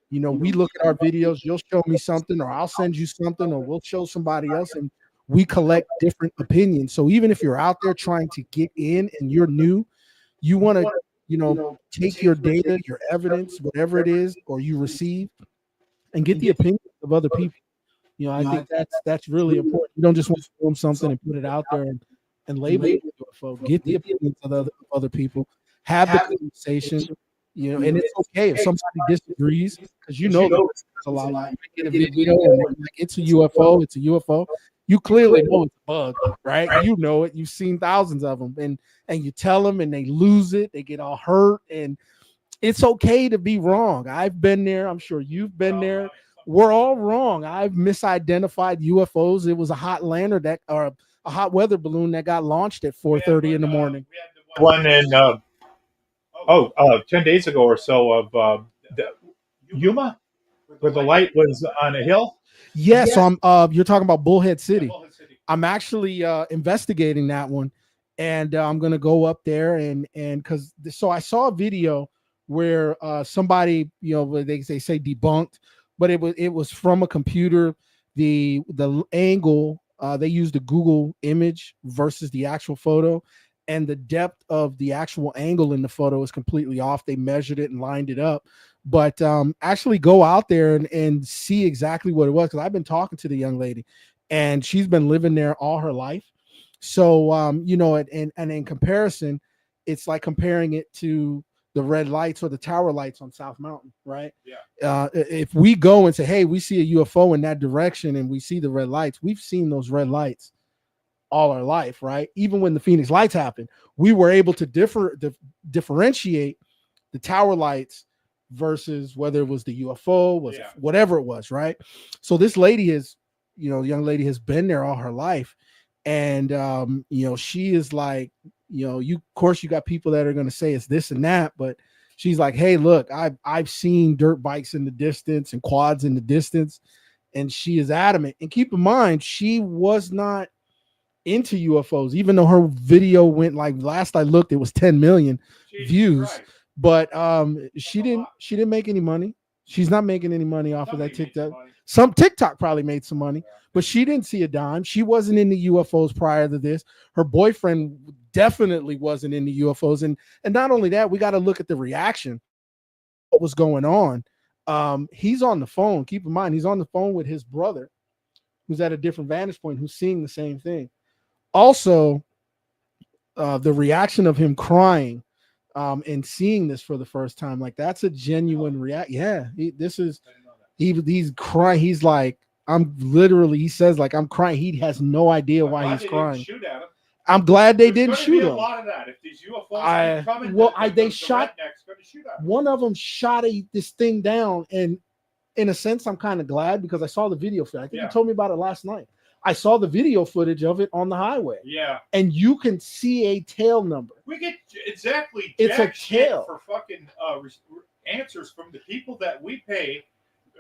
You know, we look at our videos, you'll show me something, or I'll send you something, or we'll show somebody else, and we collect different opinions. So even if you're out there trying to get in and you're new, you want to, you know, take your data, your evidence, whatever it is, or you receive, and get the opinions of other people. You know, I think that's really important. You don't just want to film something and put it out there and label it UFO. Get the opinions of other people. Have the conversation. You know, and it's okay if somebody disagrees, because you know there's a lot. You get a video and like, it's a UFO. It's a UFO. You clearly know it's a bug, right? You know it. You've seen thousands of them, and you tell them, and they lose it. They get all hurt, and it's okay to be wrong. I've been there. I'm sure you've been there. We're all wrong. I've misidentified UFOs. It was a hot lantern or a hot weather balloon that got launched at 4:30 in the morning. One in 10 days ago or so of the Yuma, where the light was on a hill. Yes, so you're talking about Bullhead City. I'm actually investigating that one, and I'm gonna go up there and because I saw a video where somebody, you know, they say debunked, but it was from a computer. The angle, they used a Google image versus the actual photo, and the depth of the actual angle in the photo is completely off. They measured it and lined it up. But actually go out there and see exactly what it was, because I've been talking to the young lady, and she's been living there all her life. So you know, and in comparison, it's like comparing it to the red lights or the tower lights on South Mountain, right? Yeah. If we go and say, hey, we see a UFO in that direction and we see the red lights, we've seen those red lights all our life, right? Even when the Phoenix lights happened, we were able to differentiate the tower lights versus whether it was the UFO, whatever it was, right? So this lady is, you know, young lady has been there all her life. And you know, she is like, you know, of course you got people that are going to say it's this and that, but she's like, hey, look, I've seen dirt bikes in the distance and quads in the distance. And she is adamant. And keep in mind, she was not into UFOs, even though her video went, like, last I looked, it was 10 million views. Christ. But she didn't make any money. She's not making any money off of that TikTok. Some TikTok probably made some money, but she didn't see a dime. She wasn't into UFOs prior to this. Her boyfriend definitely wasn't into UFOs. And not only that, we got to look at the reaction. What was going on? He's on the phone. Keep in mind, he's on the phone with his brother, who's at a different vantage point, who's seeing the same thing. Also, the reaction of him crying and seeing this for the first time, like, that's a genuine react. Yeah, he's crying. He's like, he says, like, I'm crying. He has no idea why he's crying. I'm glad they didn't shoot him. A lot of that. If these UFOs keep coming, they shot. One of them shot this thing down, and in a sense, I'm kind of glad, because I saw the video. I think you told me about it last night. I saw the video footage of it on the highway. Yeah. And you can see a tail number. We get exactly. It's a tail for fucking answers from the people that we pay,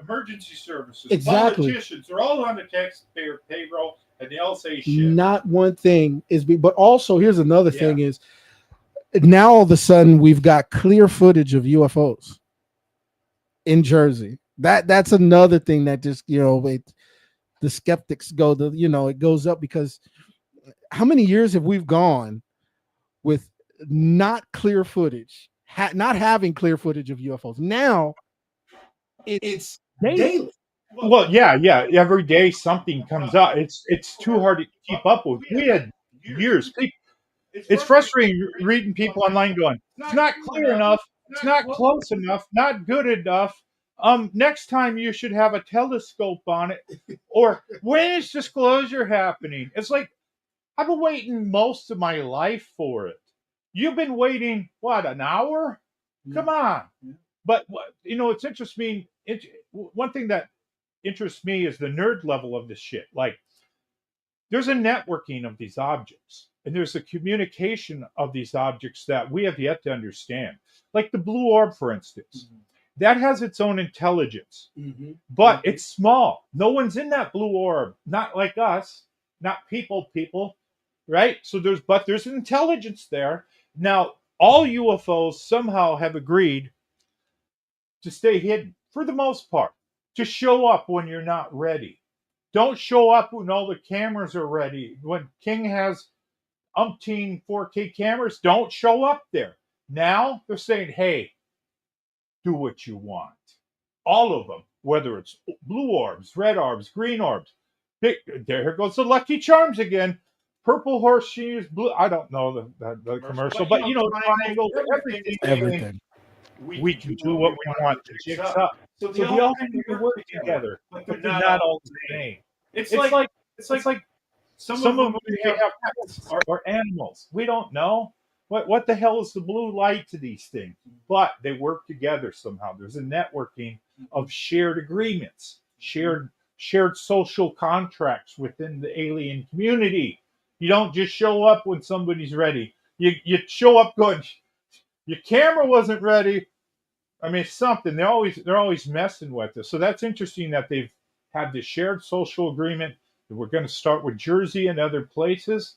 emergency services, politicians. They're all on the taxpayer payroll, and they all say shit. Not one thing is, but also here's another thing is, now all of a sudden we've got clear footage of UFOs in Jersey. That's another thing that just, you know, the skeptics go, it goes up, because how many years have we gone with not clear footage, not having clear footage of UFOs? Now it's daily. Well, yeah. Every day something comes up. It's too hard to keep up with. We had years. It's frustrating reading people online going, it's not clear enough, it's not close enough, not good enough. Next time you should have a telescope on it. Or when is disclosure happening? It's like, I've been waiting most of my life for it. You've been waiting, what, an hour? Come on. But, you know, it's interesting. One thing that interests me is the nerd level of this shit. Like, there's a networking of these objects, and there's a communication of these objects that we have yet to understand. Like the blue orb, for instance, that has its own intelligence, but it's small. No one's in that blue orb, not like us, not people, right? So there's an intelligence there. Now, all UFOs somehow have agreed to stay hidden for the most part, to show up when you're not ready. Don't show up when all the cameras are ready. When King has umpteen 4K cameras, don't show up there. Now they're saying, hey, do what you want. All of them, whether it's blue orbs, red orbs, green orbs. Here goes the Lucky Charms again. Purple horseshoes, blue. I don't know the commercial, but triangles, everything. We can do what we want to jigs up. So they all need to work together, but they're not all the same. It's like some of them have pets or animals. We don't know. What the hell is the blue light to these things? But they work together somehow. There's a networking of shared agreements, shared social contracts within the alien community. You don't just show up when somebody's ready. You show up going, your camera wasn't ready. I mean, something. They're always messing with us. So that's interesting that they've had this shared social agreement that we're going to start with Jersey and other places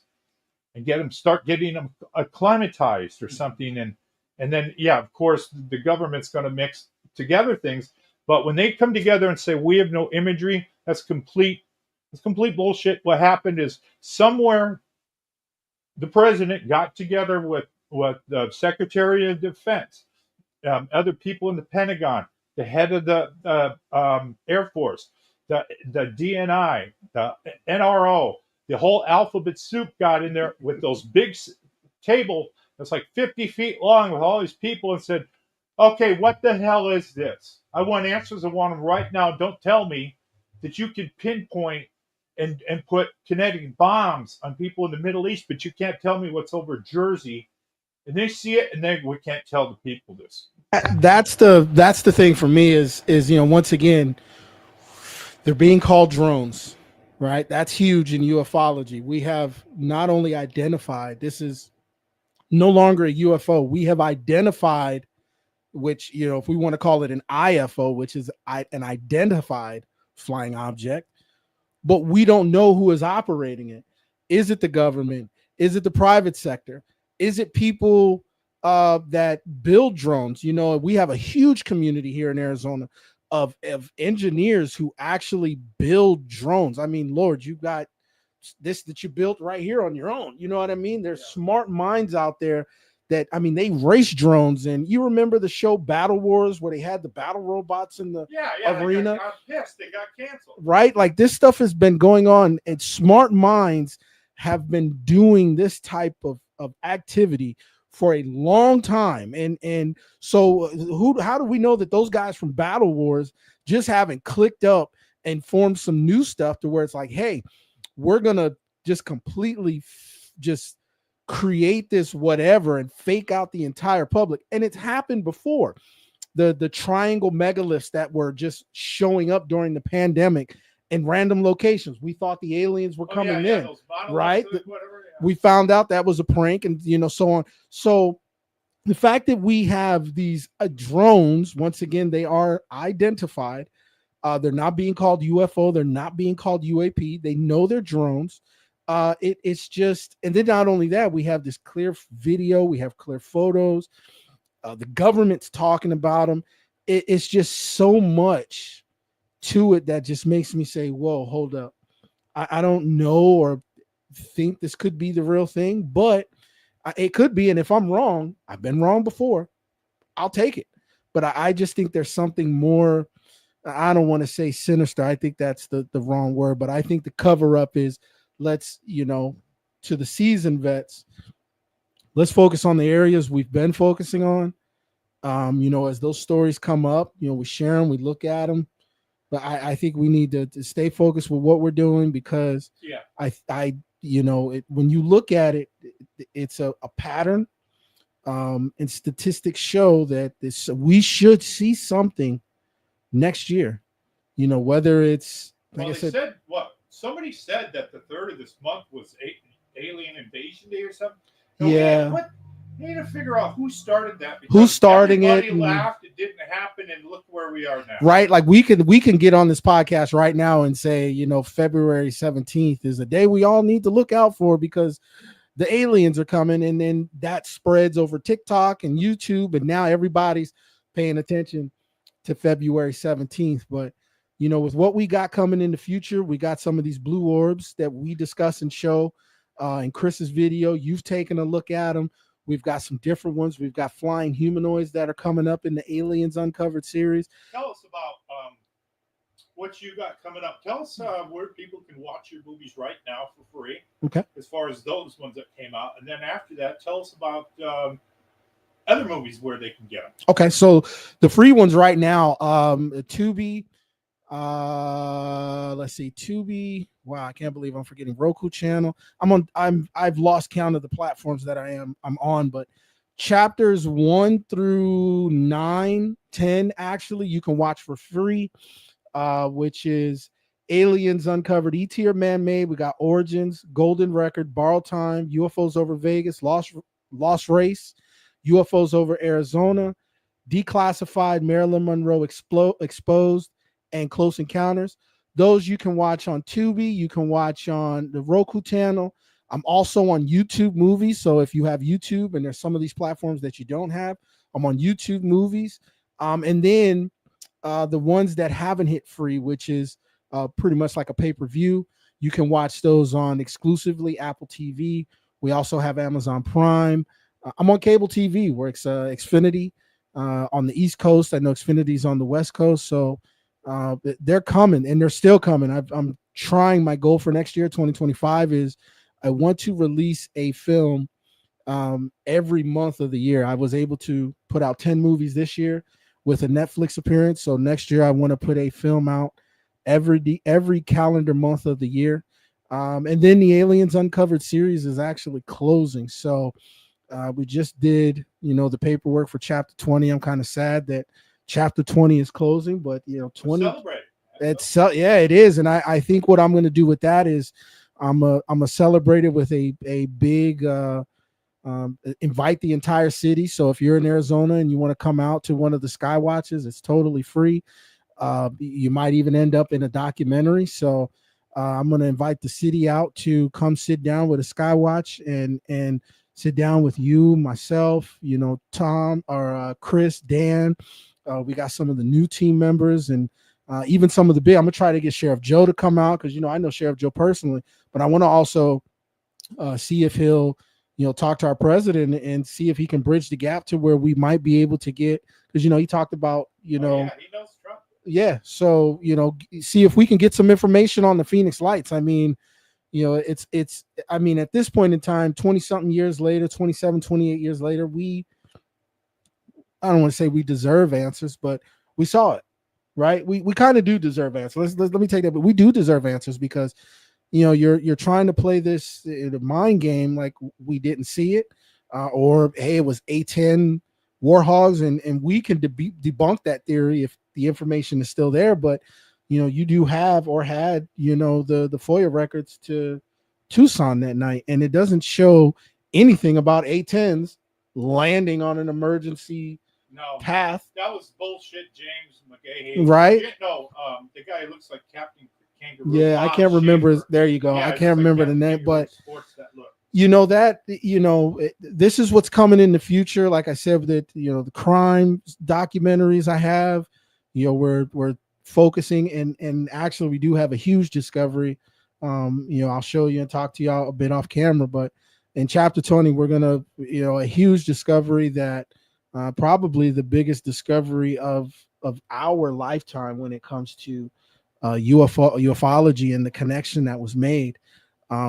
and start getting them acclimatized or something. And then, yeah, of course, the government's going to mix together things. But when they come together and say, we have no imagery, that's complete bullshit. What happened is somewhere the president got together with the Secretary of Defense, other people in the Pentagon, the head of the Air Force, the DNI, the NRO, the whole alphabet soup got in there with those big table that's like 50 feet long with all these people and said, okay, what the hell is this? I want answers. I want them right now. Don't tell me that you can pinpoint and put kinetic bombs on people in the Middle East, but you can't tell me what's over Jersey. And they see it, and we can't tell the people this. That's the thing for me is once again, they're being called drones, right? That's huge in ufology. We have not only identified, this is no longer a UFO. We have identified, which, if we want to call it an IFO, which is an identified flying object, but we don't know who is operating it. Is it the government? Is it the private sector? Is it people that build drones? We have a huge community here in Arizona of engineers who actually build drones. I mean, Lord, you got this that you built right here on your own. You know what I mean? There's smart minds out there that, I mean, they race drones. And you remember the show Battle Wars where they had the battle robots in the arena? They got pissed. They got canceled. Right? Like, this stuff has been going on, and smart minds have been doing this type of activity for a long time. And so how do we know that those guys from Battle Wars just haven't clicked up and formed some new stuff to where it's like, hey, we're going to just completely just create this whatever and fake out the entire public. And it's happened before. The triangle megaliths that were just showing up during the pandemic in random locations. We thought the aliens were coming in, right? We found out that was a prank, and so on. So the fact that we have these drones, once again, they are identified. They're not being called UFO. They're not being called UAP. They know they're drones. It's just, and then not only that, we have this clear video. We have clear photos. The government's talking about them. It's just so much to it that just makes me say, whoa, hold up. I don't know or think this could be the real thing, but it could be. And if I'm wrong, I've been wrong before, I'll take it. But I just think there's something more. I don't want to say sinister. I think that's the wrong word, but I think the cover up is let's, to the seasoned vets, let's focus on the areas we've been focusing on. As those stories come up, we share them, we look at them. But I think we need to stay focused with what we're doing, because when you look at it, it's a pattern, and statistics show that we should see something next year. Whether it's like I said, said somebody said that the 3rd of this month was Alien Invasion Day or something. So Yeah. we need to figure out who started that. Who's starting it? Everybody laughed. It didn't happen, and look where we are now. Right, like we can get on this podcast right now and say, you know, February 17th is a day we all need to look out for because the aliens are coming, and then that spreads over TikTok and YouTube, and now everybody's paying attention to February 17th. But you know, with what we got coming in the future, we got some of these blue orbs that we discuss and show in Chris's video. You've taken a look at them. We've got some different ones. We've got flying humanoids that are coming up in the Aliens Uncovered series. Tell us about what you got coming up. Tell us where people can watch your movies right now for free. Okay. As far as those ones that came out. And then after that, tell us about other movies where they can get them. Okay. So the free ones right now, Tubi, let's see, Tubi. Wow, I can't believe I'm forgetting Roku channel. I've lost count of the platforms that I'm on, but chapters 1 through 9, 10, actually, you can watch for free, which is Aliens Uncovered, ET or Man-Made. We got Origins, Golden Record, Borrowed Time, UFOs Over Vegas, Lost Race, UFOs Over Arizona, Declassified, Marilyn Monroe Exposed, and Close Encounters. Those you can watch on Tubi. You can watch on the Roku channel. I'm also on YouTube Movies. So if you have YouTube and there's some of these platforms that you don't have, I'm on YouTube Movies. And then the ones that haven't hit free, which is pretty much like a pay-per-view, you can watch those on exclusively Apple TV. We also have Amazon Prime. I'm on cable TV, where it's Xfinity on the East Coast. I know Xfinity's on the West Coast. So they're coming, and they're still coming. I'm trying. My goal for next year, 2025, is I want to release a film every month of the year. I was able to put out 10 movies this year with a Netflix appearance. So next year I want to put a film out every calendar month of the year. And then the Aliens Uncovered series is actually closing. So we just did, the paperwork for chapter 20. I'm kind of sad that chapter 20 is closing, but 20 it is. And I think what I'm going to do with that is I'm gonna celebrate it with a big invite the entire city. So if you're in Arizona and you want to come out to one of the Skywatches, it's totally free. You might even end up in a documentary. So I'm going to invite the city out to come sit down with a Skywatch and sit down with you, myself, Tom or Chris, Dan. We got some of the new team members and even some of the big. I'm gonna try to get Sheriff Joe to come out because I know Sheriff Joe personally, but I want to also see if he'll talk to our president and see if he can bridge the gap to where we might be able to get, because he talked about he knows Trump. Yeah, so see if we can get some information on the Phoenix Lights. I mean, it's at this point in time, 20-something years later, 27, 28 years later, I don't want to say we deserve answers, but we saw it, right? We kind of do deserve answers. Let me take that, but we do deserve answers because, you're trying to play this mind game like we didn't see it, or hey, it was A10 warhogs, and we can debunk that theory if the information is still there. But you do have or had the FOIA records to Tucson that night, and it doesn't show anything about A10s landing on an emergency path. That was bullshit, James McGahey. Right? The guy looks like Captain Kangaroo. Yeah, I can't remember. There you go. I can't remember the name, but this is what's coming in the future. Like I said, that the crime documentaries I have, we're focusing and actually we do have a huge discovery. I'll show you and talk to y'all a bit off camera, but in chapter 20, we're gonna a huge discovery that probably the biggest discovery of our lifetime when it comes to ufology and the connection that was made.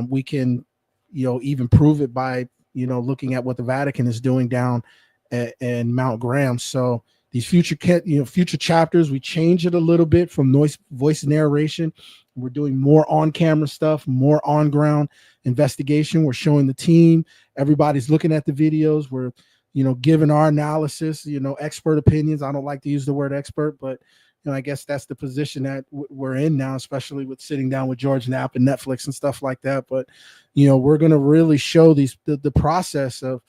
We can even prove it by looking at what the Vatican is doing down in Mount Graham. So these future chapters, we change it a little bit from voice narration. We're doing more on-camera stuff, more on-ground investigation. We're showing the team. Everybody's looking at the videos. We're giving our analysis, expert opinions. I don't like to use the word expert, but I guess that's the position that we're in now, especially with sitting down with George Knapp and Netflix and stuff like that. But, we're going to really show the process of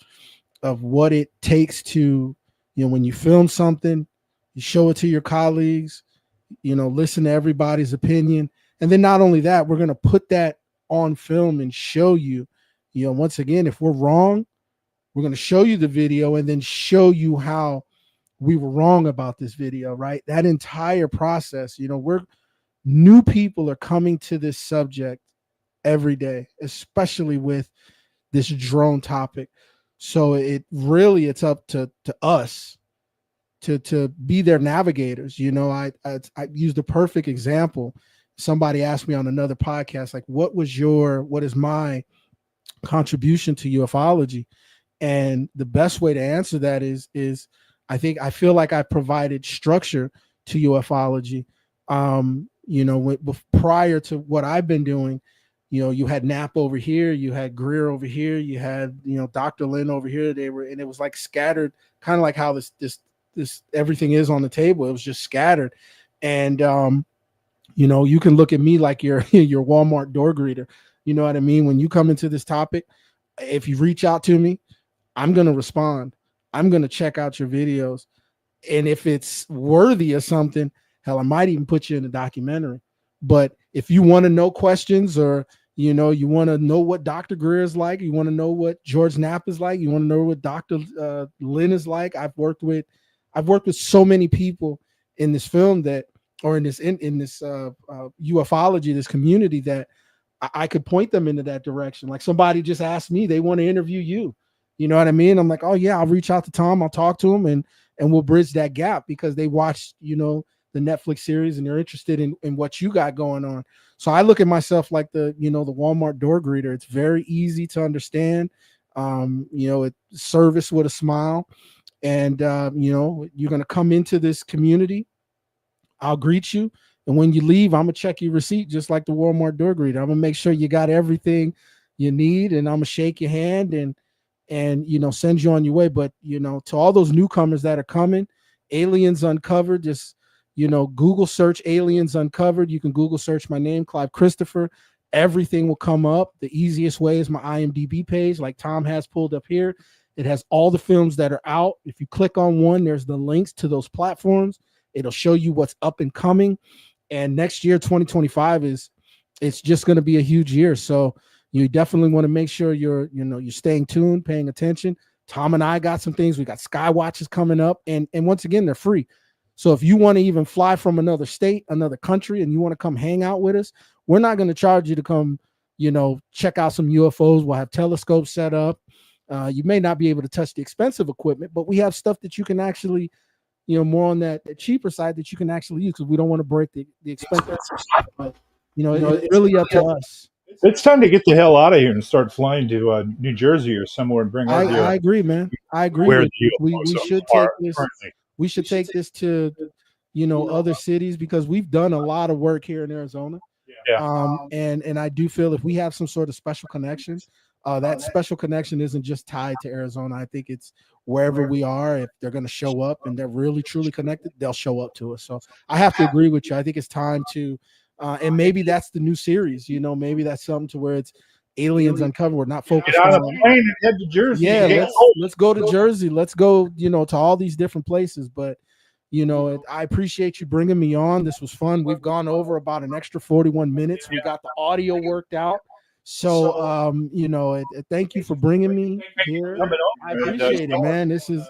what it takes to, when you film something, you show it to your colleagues, listen to everybody's opinion. And then not only that, we're going to put that on film and show you, once again, if we're wrong, we're going to show you the video and then show you how we were wrong about this video, right? That entire process, new people are coming to this subject every day, especially with this drone topic. So it's up to us to be their navigators. I used a perfect example. Somebody asked me on another podcast, like, what is my contribution to ufology? And the best way to answer that is I feel like I provided structure to ufology. Prior to what I've been doing, you had Knapp over here, you had Greer over here, you had, Dr. Lynn over here. And it was like scattered, kind of like how this everything is on the table. It was just scattered. And, you can look at me like you're your Walmart door greeter. You know what I mean? When you come into this topic, if you reach out to me, I'm going to respond. I'm going to check out your videos. And if it's worthy of something, hell, I might even put you in a documentary. But if you want to know questions, or, you want to know what Dr. Greer is like, you want to know what George Knapp is like, you want to know what Dr. Lynn is like. I've worked with so many people in this film in this ufology, this community, that I could point them into that direction. Like, somebody just asked me, they want to interview you. You know what I mean? I'm like, oh yeah, I'll reach out to Tom. I'll talk to him and we'll bridge that gap, because they watched, the Netflix series and they're interested in what you got going on. So I look at myself like the Walmart door greeter. It's very easy to understand. It's service with a smile. And, you're going to come into this community. I'll greet you. And when you leave, I'm going to check your receipt, just like the Walmart door greeter. I'm going to make sure you got everything you need, and I'm going to shake your hand and send you on your way. But, to all those newcomers that are coming, Aliens Uncovered, just, Google search Aliens Uncovered. You can Google search my name, Clive Christopher. Everything will come up. The easiest way is my IMDb page, like Tom has pulled up here. It has all the films that are out. If you click on one, there's the links to those platforms. It'll show you what's up and coming. And next year, 2025, it's just going to be a huge year. So you definitely want to make sure you're staying tuned, paying attention. Tom and I got some things. We got Skywatches coming up, and once again, they're free. So if you want to even fly from another state, another country, and you want to come hang out with us, we're not going to charge you to come, check out some UFOs. We'll have telescopes set up. You may not be able to touch the expensive equipment, but we have stuff that you can actually, more on that cheaper side, that you can actually use, because we don't want to break the expensive stuff. But, it's really up to us. It's time to get the hell out of here and start flying to New Jersey or somewhere and bring our I agree, man. I agree. Where We should take this. We should take this to, other cities, because we've done a lot of work here in Arizona. Yeah. And I do feel if we have some sort of special connection, that special connection isn't just tied to Arizona. I think it's wherever we are. If they're going to show up and they're really truly connected, they'll show up to us. So I have to agree with you. I think it's time to, and maybe that's the new series. Maybe that's something to where it's Aliens Uncovered. We're not focused Get on on a plane and head to Jersey. Yeah, let's go to Jersey. Let's go, to all these different places. But, I appreciate you bringing me on. This was fun. We've gone over about an extra 41 minutes. We got the audio worked out. So, thank you for bringing me here. I appreciate it, man. This is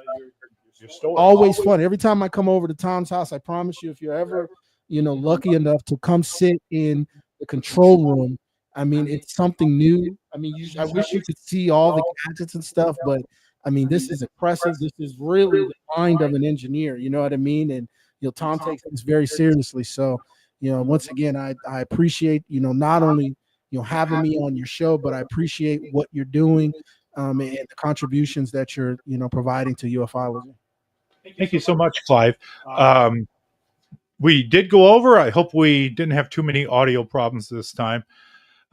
always fun. Every time I come over to Tom's house, I promise you, if you're ever, lucky enough to come sit in the control room, I mean, it's something new. I mean, I wish you could see all the gadgets and stuff, but I mean, this is impressive. This is really the mind of an engineer. You know what I mean? And, Tom takes this very seriously. So, once again, I appreciate, not only, having me on your show, but I appreciate what you're doing and the contributions that you're, providing to ufology. Thank you so much, Clive. We did go over. I hope we didn't have too many audio problems this time.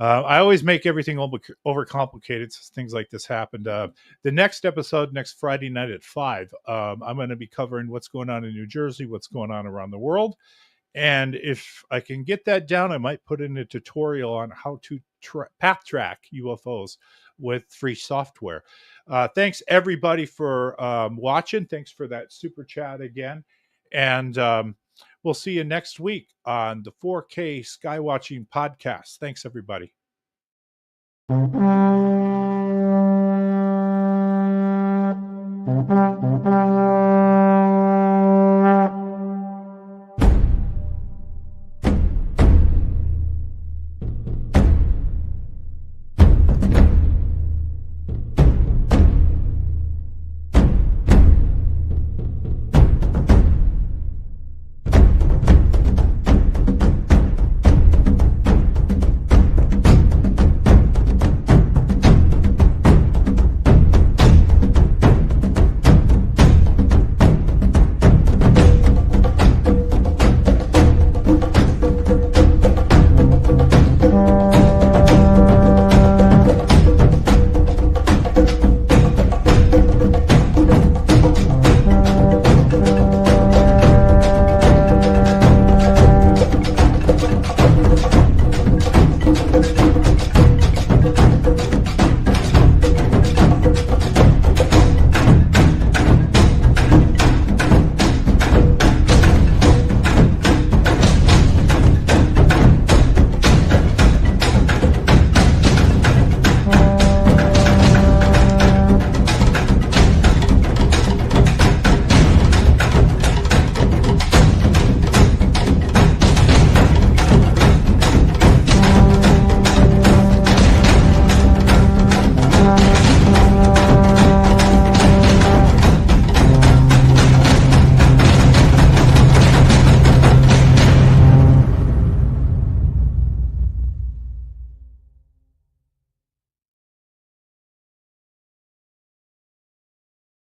I always make everything overcomplicated, so things like this happened. The next episode, next Friday night at 5, I'm going to be covering what's going on in New Jersey, what's going on around the world. And if I can get that down, I might put in a tutorial on how to path track UFOs with free software. Thanks, everybody, for watching. Thanks for that super chat again. And we'll see you next week on the 4K Skywatching Podcast. Thanks, everybody.